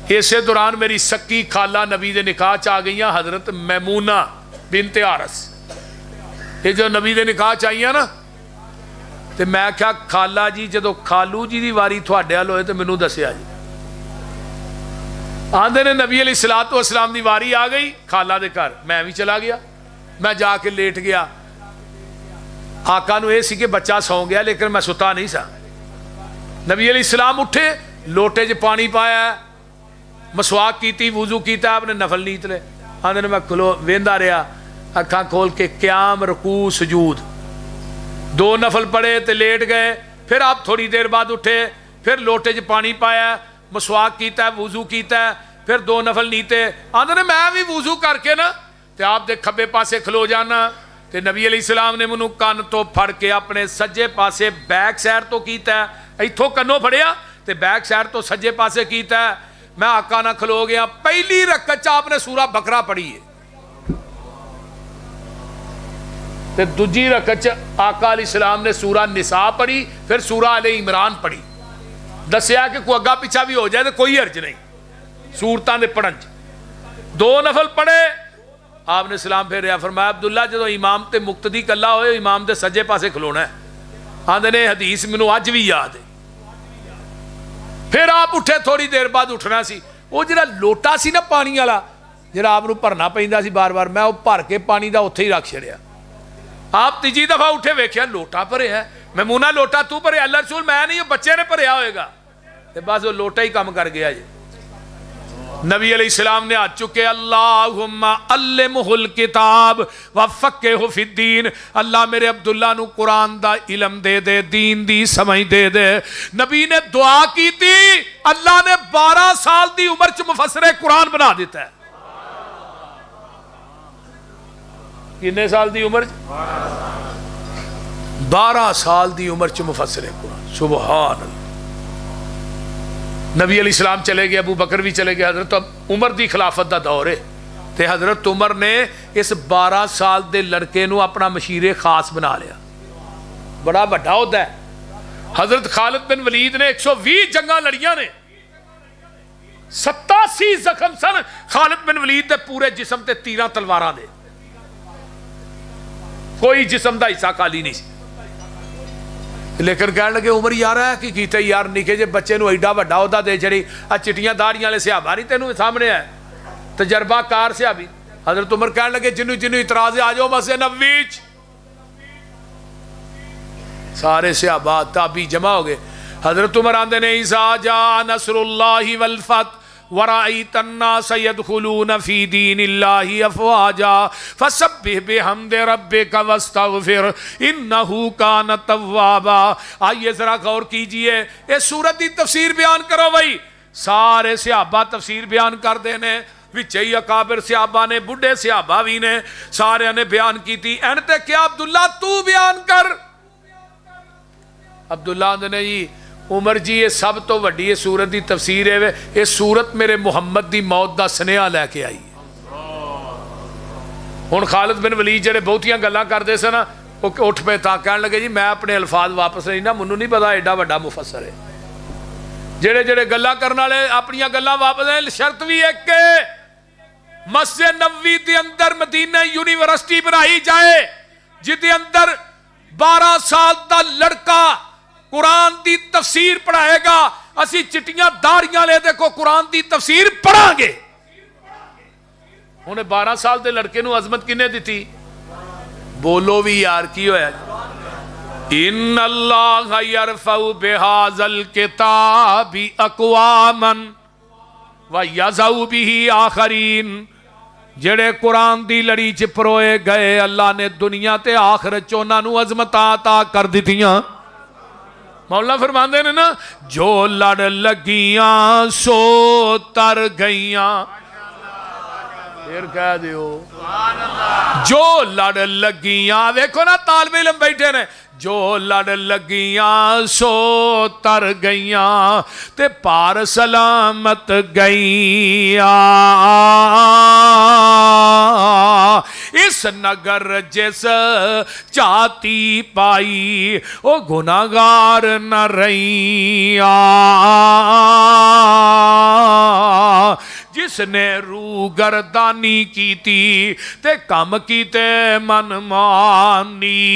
Speaker 3: اسی دوران میری سکی خالہ نبی دے نکاح چ آ گئیاں، حضرت میمونہ بنت حارث۔ یہ جو نبی دے نکاح چ آئیاں نا، تے میں کہا خالہ جی جدو خالو جی دی واری تھوڑے حال ہوئے تو مینوں دسیا جی۔ آندے نے نبی علیہ الصلوۃ والسلام دی واری آ گئی خالہ دے گھر، میں بھی چلا گیا، میں جا کے لیٹ گیا۔ آقا نو یہ سی کہ بچہ سو گیا لیکن میں ستا نہیں سا۔ نبی علیہ السلام اٹھے، لوٹے چ پانی پایا، مسواک کیتی، وضو کیتا، آپ نے نفل نیت لے۔ آندے نے میں کھلو ویندا رہا، اکھاں کھول کے قیام رکوع سجود 2 نفل پڑھے تے لیٹ گئے۔ پھر آپ تھوڑی دیر بعد اٹھے، پھر لوٹے چ پانی پایا، مسواک کیتا ہے، وضو کیتا ہے، پھر 2 نفل نیتے۔ آندے نے میں بھی وضو کر کے نا تے آپ دے کھبے پاسے کھلو جانا، تے نبی علیہ السلام نے منو کان تو پھڑ کے اپنے سجے پاسے بیک سیر تو کیتا ہے، ایتھوں کنوں پھڑیا تے بیک سیر تو سجے پاسے کیتا ہے۔ میں آقا نہ کھلو گیا. پہلی رکعت آپ نے سورہ بقرہ پڑھی ہے تے دوجی رکعت آقا علیہ السلام نے سورہ نساء پڑھی, پھر سورہ آل عمران پڑھی. دسیا کہ کوئی اگا پیچھا بھی ہو جائے تو کوئی حرج نہیں سورتاں دے پڑھن چ. 2 نفل پڑھے, آپ نے سلام پھر رہا. فرمایا عبداللہ جدو امام تے مقتدی کلا ہوئے امام دے سجے پاسے کھلونا ہے. آندے نے حدیث مینوں اج بھی یاد ہے. پھر آپ اٹھے, تھوڑی دیر بعد اٹھنا سی, وہ جڑا لوٹا سی نا پانی والا جڑا آپ نو بھرنا پیندا سی بار بار, میں وہ بھر کے پانی دا اوتھے ہی رکھ چھڑیا. آپ تیجی دفعہ اٹھے ویکھیا لوٹا بھریا ہے. میمونہ لوٹا تو بھریا؟ اللہ رسول میں نہیں, بچے نے بھریا ہوئے گا. تے بس وہ لوٹا ہی کام کر گیا جی. نبی علیہ السلام نے ہاتھ چکے, اللہم علمہ الکتاب وفقہہ فی الدین, اللہ میرے عبداللہ نو قرآن دا علم دے دے, دین دی سمجھ دے دے. نبی نے دعا کی تھی, اللہ نے 12 سال دی عمر چ مفسر قرآن بنا دیتا ہے. کتنے سال دی عمر؟ 12 سال دی عمر چ مفسر قرآن. سبحان اللہ. نبی علیہ السلام چلے گئے, ابو بکر بھی چلے گئے, حضرت عمر دی خلافت دا دور ہے تے حضرت عمر نے اس 12 سال دے لڑکے نو اپنا مشیر خاص بنا لیا. بڑا بڑا ہوتا ہے. حضرت خالد بن ولید نے 120 جنگاں لڑیاں نے, 87 زخم سن خالد بن ولید دے پورے جسم تے تیراں تلواراں دے, کوئی جسم دا حصہ خالی نہیں سی. لیکن کہنے لگے عمر یار ہے کہ کیتے یار نکے جے بچے نو ایڈا وڈا عہدہ دے چھڑی, چٹیاں داڑیاں والے صحابہ نہیں تینوں سامنے ہے, تجربہ کار صحابی. حضرت عمر کہنے لگے جنوں جنوں اعتراض ہے آ جاؤ مسجد نبوی وچ. سارے صحابہ تابعی جمع ہو گئے. حضرت عمر آندے نے اذا جاء نصر اللہ والفتح ورأيت الناس يدخلون في دين الله أفواجا فسبح بحمد ربك واستغفر إنه كان توابا. آئیے ذرا غور کیجئے, اس سورت دی تفسیر بیان کرو بھائی. سارے صحابہ تفسیر بیان کر دینے, وچے اکابر صحابہ نے, بڑھے صحابہ بھی نے, سارے نے بیان کی تھی. اینتے کیا عبداللہ تو بیان کر. عبداللہ نے جی عمر جی یہ سب تو وڈی یہ سورت دی تفسیر ہے, یہ سورت میرے محمد دی موت دا سنیہ لے کے آئی. ہن خالد بن ولید جڑے بہتیاں گلاں کردے سن وہ اٹھ پے تا کہن لگے جی میں اپنے الفاظ واپس نہیں نا, منوں نہیں پتا ایڈا وڈا مفسر ہے. جڑے جڑے گلاں کرن والے اپنی گلاں واپس ہیں, شرط بھی ایک کہ مسجد نبوی دے اندر مدینہ یونیورسٹی بنائی جائے جدے اندر 12 سال دا لڑکا قرآن دی تفسیر پڑھائے گا. اسی چٹیاں داڑیاں لے دیکھو قرآن دی تفسیر پڑھا گے. انہیں 12 سال دے لڑکے نو عظمت کنے دیتی؟ بولو بھی یار کی ہویا. ان اللہ یرفع بہذا الکتاب اقواما ویضع بہ آخرین. جڑے قرآن دی لڑی چ پروئے گئے اللہ نے دنیا تے آخرت چ انہاں نو عظمتاں عطا کر دتیاں. مولا فرماندے نے نا, جو لڑ لگیاں سو تر گئیاں. پھر کہہ دیو جو لڑ لگیاں. دیکھو نا طالب علم بیٹھے نے, جو لڑ لگیاں سو تر گئیاں تے پار سلامت گئیاں. اس نگر جس چاہتی پائی او گناہگار نہ رہیاں. جس نے روح گردانی کی تھی تے کم کیتے من مانی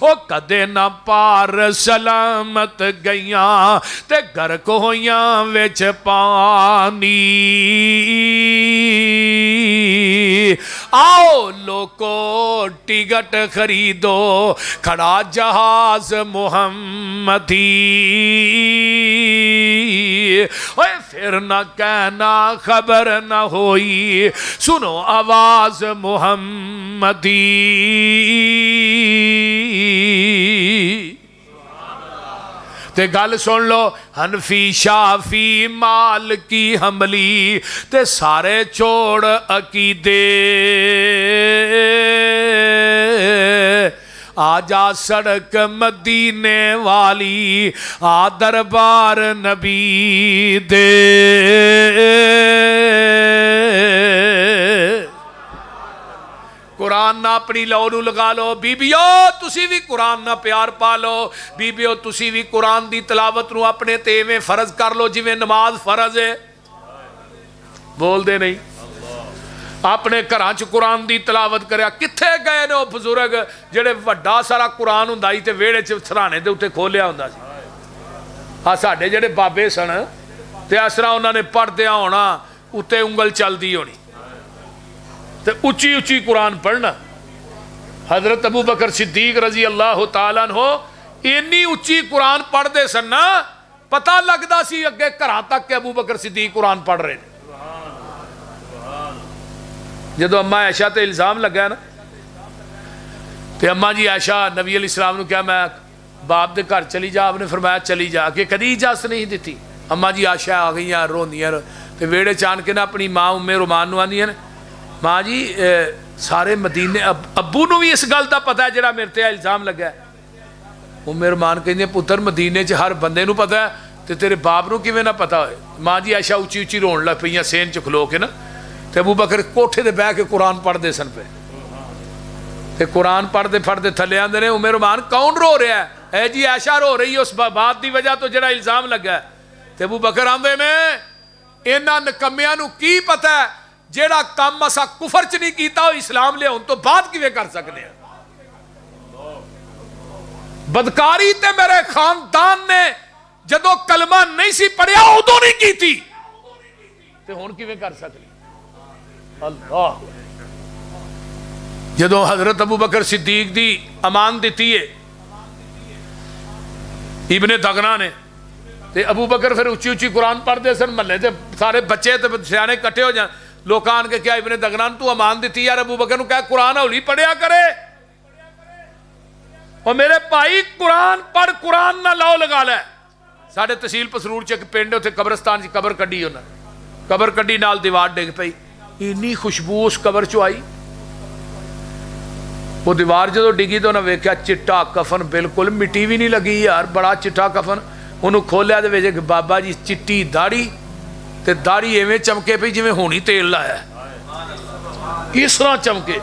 Speaker 3: او کدے نہ پار سلامت گئیاں تے گرک ہویاں وچ پانی. آؤ لوکو ٹکٹ خریدو کھڑا جہاز محمدی. اوے پھر نہ کہنا خبر نہ ہوئی سنو آواز محمدی. تے گل سن لو, حنفی شافی مالکی حنبلی تے سارے چھوڑ عقیدے. آجا سڑک مدینے والی آ دربار نبی دے قرآن نہ اپنی لو نو لگا لو بیبیو تسی بھی قرآن نہ پیار پا لو بیبیو تسی بھی قرآن دی تلاوت نو اپنے تیویں فرض کر لو جویں نماز فرض ہے بول دے نہیں اپنے گھراں چ قرآن دی تلاوت کریا کتھے گئے نے بزرگ جڑے وڈا سارا قرآن ہوندا سی تے ویڑے چ سرانے دے اوتے کھولیا ہوندا سی ساڈے جڑے بابے سن تے اس طرح انہاں نے پڑھدیاں ہونا اوتے انگل چلدی ہونی تے اچھی اچھی قرآن پڑھنا حضرت ابو بکر صدیق رضی اللہ تعالیٰ عنہ اینی اچھی قرآن پڑھ دے سن نا پتہ لگدا سی اگے گھراں تک کہ ابو بکر صدیق قرآن پڑھ رہے ہیں جدو اماں عائشہ تے الزام لگا نا تے اماں جی عائشہ نبی علیہ السلام نے کہا میں باپ دے گھر چلی جا آپ نے فرمایا چلی جا کہ کدی اجازت نہیں دیتی اماں جی عائشہ آ گئی ہیں روندیاں تے ویڑے چان کے نا اپنی ماں ام رومان نو آندیاں ماں جی سارے مدینے ابو نو بھی اس گل دا پتہ ہے جڑا میرے تے الزام لگا ہے ام رومان کہندی پتر مدینے چ ہر بندے نو پتہ ہے تے تیرے باپ نو کیویں نہ پتہ ہوئے ماں جی عائشہ اچھی اچھی رون لگ پئیاں سین چ کھلو کے نا تے ابو بکر کوٹھے دے بیٹھ کے قرآن پڑھ دے سن پہ تے قرآن پڑھ دے تھلے آندے نے عمر رومان کون رو رہا ہے اے جی عائشہ رو رہی ہے اس بات دی وجہ تو جڑا الزام لگا ہے تے ابو بکر آندے نے انہاں نکمیاں نو کی پتہ ہے جیڑا کام اسا کفر چ نہیں کیتا وہ اسلام لے ہون تو بات کیویں کر سکنے ہیں بدکاری تے میرے خاندان نے جدو کلمہ نہیں سی پڑھیا ادو نہیں کیتی تے ہن کیویں کر سکنے اللہ جدو حضرت ابو بکر صدیق دی امان دیتی ہے ابن دغنا نے تے ابو بکر پھر اچھی اچھی قرآن پڑھ دے سن محلے تے سارے بچے تے سیانے کٹے ہو جائیں لوگ آن کے کیا ابن دغنا تو امان دیتی یار ابو بکر نو کہا قرآن ہولی پڑھیا کرے اور میرے بھائی قرآن پڑھ قرآن نہ لاؤ لگا لے ساڑھے تحصیل پسرور چک پنڈ ہوتے قبرستان چ قبر کڈی ہونا قبر کڈی نال دیوار ڈگ پئی اینی خوشبو اس قبر چو آئی وہ دیوار جدو ڈگی تو انہاں ویکھیا چٹا کفن بالکل مٹی بھی نہیں لگی یار بڑا چٹا کفن انہوں کھولیا دے ویجے کہ بابا جی چٹی داڑھی تے داڑھی ایویں چمکے پئی جویں ہونی تیل لایا ہے اس طرح چمکے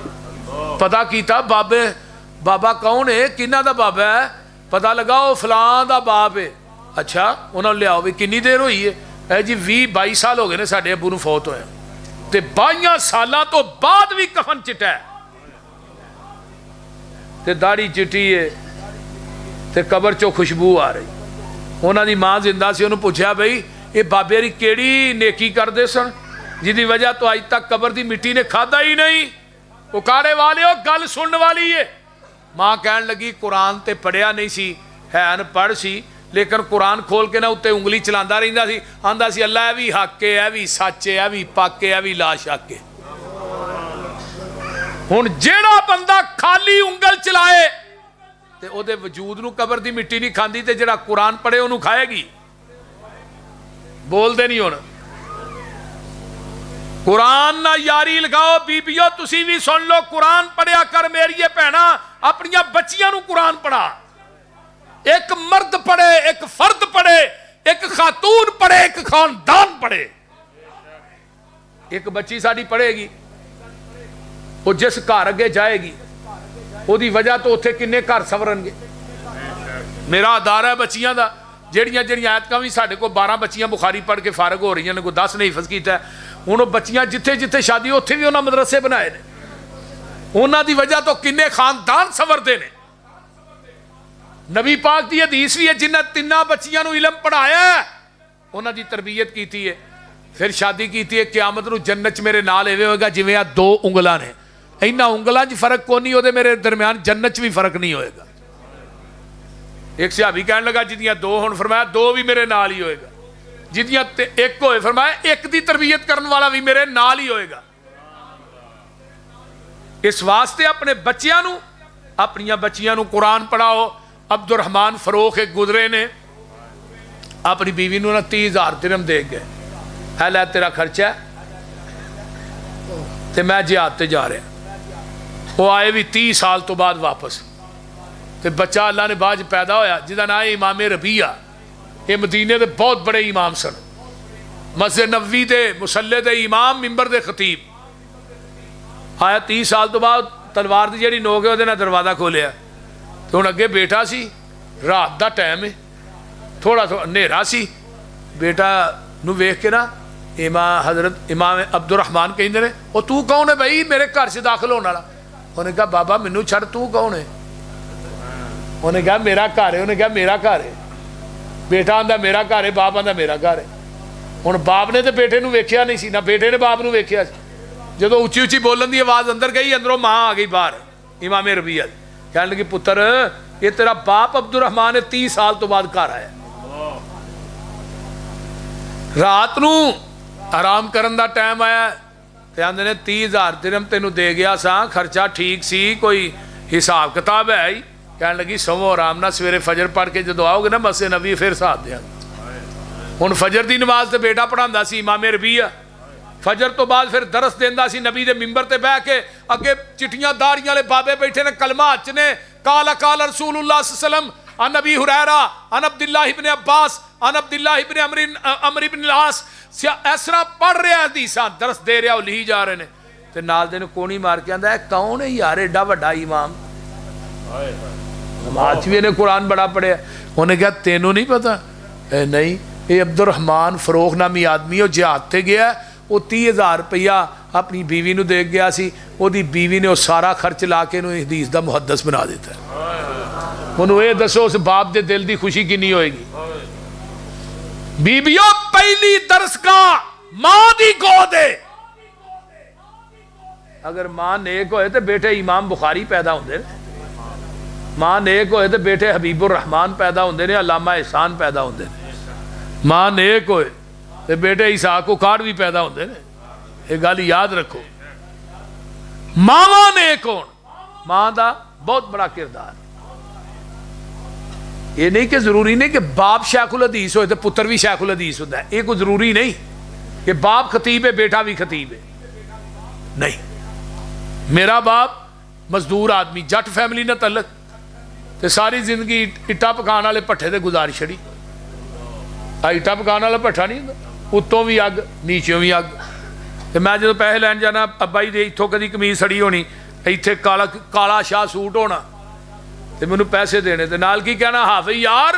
Speaker 3: پتہ کیتا بابا کون ہے کنہ دا بابا ہے پتہ لگا وہ فلاں دا باپ ہے اچھا انہوں نے لیا ہوئی کنی دیر ہوئی ہے اے جی 20-22 سال ہو گئے نے ساڑھے ابو نو فوت ہوئے تے 22 سالاں تو بعد بھی کفن چٹا ہے تے داڑھی چٹی ہے تے قبر چو خوشبو آ رہی انہاں دی ماں زندہ سی انہوں پوچھا بھئی یہ بابے ری کیڑی نیکی کر دے سن جی دی وجہ تو آج تک قبر دی مٹی نے کھادا ہی نہیں اکاڑے والے ہو گل سننے والی ہے ماں کہن لگی قرآن تے پڑھیا نہیں سی ہے ان پڑھ سی لیکن قرآن کھول کے نہ اتے انگلی چلاندہ رہندا سی آندہ سی اللہ ہے بھی حق ہے ہے بھی سچ ہے بھی پاک ہے بھی لا شک ہے ہن جیڑا بندہ خالی انگل چلائے تے او دے وجود نو قبر دی مٹی نہیں کھاندی تے جیڑا قرآن پڑھے انہوں کھائے گی بول دے نہیں ہونا قرآن نہ یاری لگاؤ بیبیو تسی بھی سن لو قرآن پڑھیا کر میری بہنا اپنیاں بچیاں نو قرآن پڑھا ایک مرد پڑھے ایک فرد پڑھے ایک خاتون پڑھے ایک خاندان پڑھے ایک بچی ساڑی پڑھے گی وہ جس گھر اگے جائے گی وہ دی وجہ تو اتھے کنے گھر سورن گے میرا ادارہ ہے بچیاں دا جیڑیاں آیت کا بھی ساڑھے کو 12 بچیاں بخاری پڑھ کے فارغ ہو رہی ہیں کوئی 10 نے حفظ کیتا ہے انہوں بچیاں جتھے جتھے شادی اتھے بھی انہوں مدرسے بنائے نے انہوں دی وجہ تو کنے خاندان سور دے نے نبی پاک دی حدیث بھی ہے جنہ 3 بچیاں نو علم پڑھایا ہے انہوں دی تربیت کیتی ہے پھر شادی کیتی ہے قیامت نو جنت میرے نال ایویں ہوئے گا جویں 2 انگلاں نے اینا انگلاں چ فرق کو نہیں ہوتے میرے درمیان جنت بھی فرق نہیں ہوئے گا ایک صحابی کہنے لگا جدیاں 2 ہون فرمایا 2 بھی میرے نال ہی ہوئے گا جدیاں 1 ہوئے فرمایا 1 دی تربیت کرنے والا بھی میرے نال ہی ہوئے گا اس واسطے اپنے بچیاں نو قرآن پڑھاؤ عبد الرحمن فروخ ایک گزرے نے اپنی بیوی نو 30,000 درہم دے گئے ہے لے تیرا خرچہ تے میں جہاد تے جا رہا وہ آئے بھی 30 سال تو بعد واپس تے بچہ اللہ نے بعد پیدا ہویا جہاں نام ہے امام ربیہ. یہ مدینے دے بہت بڑے امام سن, مسجد نبوی دے مصلی دے امام, ممبر دے خطیب. آیا 30 سال تو بعد تلوار دی جڑی نوک ہے وہ دروازہ کھولیا. تو ہوں اگے بیٹا سی, رات دا ٹائم ہے, تھوڑا ہنیرا سی. بیٹا نو ویکھ کے نا حضرت امام عبد الرحمان کہندے نے وہ تو کون ہے بھائی میرے گھر سے داخل ہونے والا؟ انہیں کہا بابا مینوں چھڑ, تو کون ہے؟ انہیں کہا میرا گھر ہے. انہیں کہا میرا گھر ہے. بیٹا آندا میرا گھر ہے, باپ آندا میرا گھر ہے. ہوں باپ نے تو بیٹے نو ویکھیا نہیں سی, نہ بیٹے نے باپ نو ویکھیا سی. جدو اچھی اچھی بولن دی آواز اندر گئی, اندروں ماں آ گئی باہر امام ربیہ. کہنے لگی پتر یہ تیرا باپ عبد الرحمان ہے, 30 سال تو بعد گھر آیا. رات نو آرام کرن دا ٹائم آیا تے آندے نے 30,000 درہم تینوں دے گیا سا, خرچہ ٹھیک سی, کوئی حساب کتاب ہے ہی؟ کہنے لگی سوو آرام نہ, سویرے فجر پڑھ کے جدو آؤ گے نا مسجد نبوی پھر ساتھ دیا. ہن فجر دی نماز تے بیٹا پڑھاندا سی امام ربیہ. فجر تو بعد پھر درس دیندا سی نبی دے ممبر تے بیٹھ کے. اگے چٹیاں داڑیاں والے بابے بیٹھے نے, کلمہ ہتھ نے, قال قال رسول اللہ صلی اللہ علیہ وسلم عن ابی ہریرہ عن عبداللہ ابن عباس عن عبداللہ ابن عمرو بن العاص. اس طرح پڑھ رہے حدیثاں, درس دے رہا, لکھی جا رہے نے. تے نال دے نوں کونی مار کے آندا ہے کون ہے یار ایڈا وڈا امام, نماز بھی نے قرآن بڑا پڑھیا. انہیں کہا تینوں نہیں پتا؟ نہیں, یہ عبد الرحمان فروخ نامی آدمی وہ جہاد تے گیا, وہ 30,000 روپیہ اپنی بیوی نو دے گیا سی. وہ دی بیوی نے وہ سارا خرچ لا کے انہوں حدیث دا محدث بنا دیتا ہے. انہوں یہ دسو اس باپ دے دل دی خوشی کی نہیں ہوئے گی؟ بیبیوں پہلی درس کا ماں دی گود ہے. اگر ماں نیک ہوئے تو بیٹے امام بخاری پیدا ہوندے نے, ماں نیک ہوئے تو بیٹے حبیب الرحمان پیدا ہوندے نے, علامہ احسان پیدا ہوندے نے. ماں نیک ہوئے تو بیٹے اسحاق اکاڑ بھی پیدا ہوندے نے. یہ گل یاد رکھو, ماں نیک ہون, ماں دا بہت بڑا کردار. یہ نہیں کہ ضروری نہیں کہ باپ شیخ الحدیث ہوئے تو پتر بھی شیخ الحدیث ہوتا ہے. یہ کوئی ضروری نہیں کہ باپ خطیب ہے بیٹا بھی خطیب ہے. نہیں, میرا باپ مزدور آدمی, جٹ فیملی نہ تعلق, تے ساری زندگی اٹا پکان والے پٹھے تے گزار چھڑی. اٹا پکان والا پٹھا نہیں, اتوں بھی اگ نیچوں بھی اگ. تے میں جدو پیسے لین جانا, ابا جی دے اتوں کدی قمیض سڑی ہونی, ایتھے کالا شاہ سوٹ ہونا, تے مینوں پیسے دینے, تے نال کی کہنا حافظ یار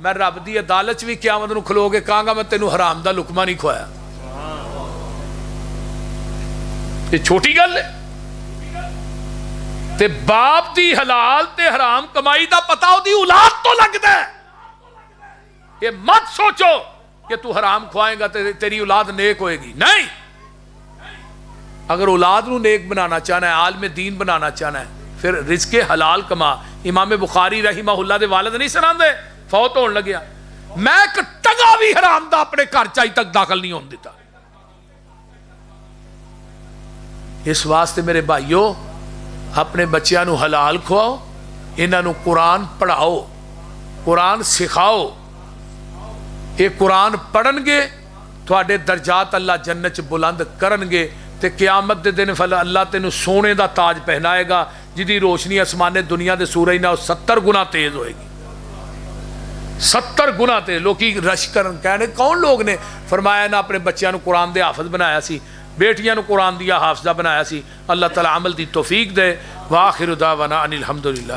Speaker 3: میں رب دی عدالت بھی قیامت نوں کھلو کے کہاں گا میں تینوں حرام دا لقمہ نہیں کھوایا. یہ چھوٹی گل ہے. تے باپ دی حلال تے حرام کمائی دا پتہ او دی اولاد تو لگدا ہے. یہ مت سوچو کہ تو حرام کھوائیں گا تیری اولاد نیک ہوئے گی. نہیں, اگر اولاد نو نیک بنانا چاہنا ہے, عالم دین بنانا چاہنا ہے, پھر رزق حلال کما. امام بخاری رحمہ اللہ دے والد نہیں سناندے, فوت ہون لگیا, میں ایک ٹگا بھی حرام دا اپنے گھر چائی تک داخل نہیں ہون دیتا. اس واسطے میرے بھائیو اپنے بچیاں نو حلال کھواؤ, انہاں نو قرآن پڑھاؤ, قرآن سکھاؤ. یہ قرآن پڑھن گے تھوڑے درجات اللہ جنت بلند کرن گے, تے قیامت دے دن اللہ تینوں سونے دا تاج پہنائے گا جدی روشنی آسمان دنیا دے سورج نہ 70 گنا تیز ہوئے گی. 70 گنا تیز. لوکی رش کرن کہنے کون لوگ نے فرمایا نہ اپنے بچیاں نو قرآن دے حافظ بنایا سی, بیٹیاں نو قرآن دیا حافظہ بنایا سی. اللہ تعالی عمل دی توفیق دے. وآخر دعوانا ان الحمدللہ.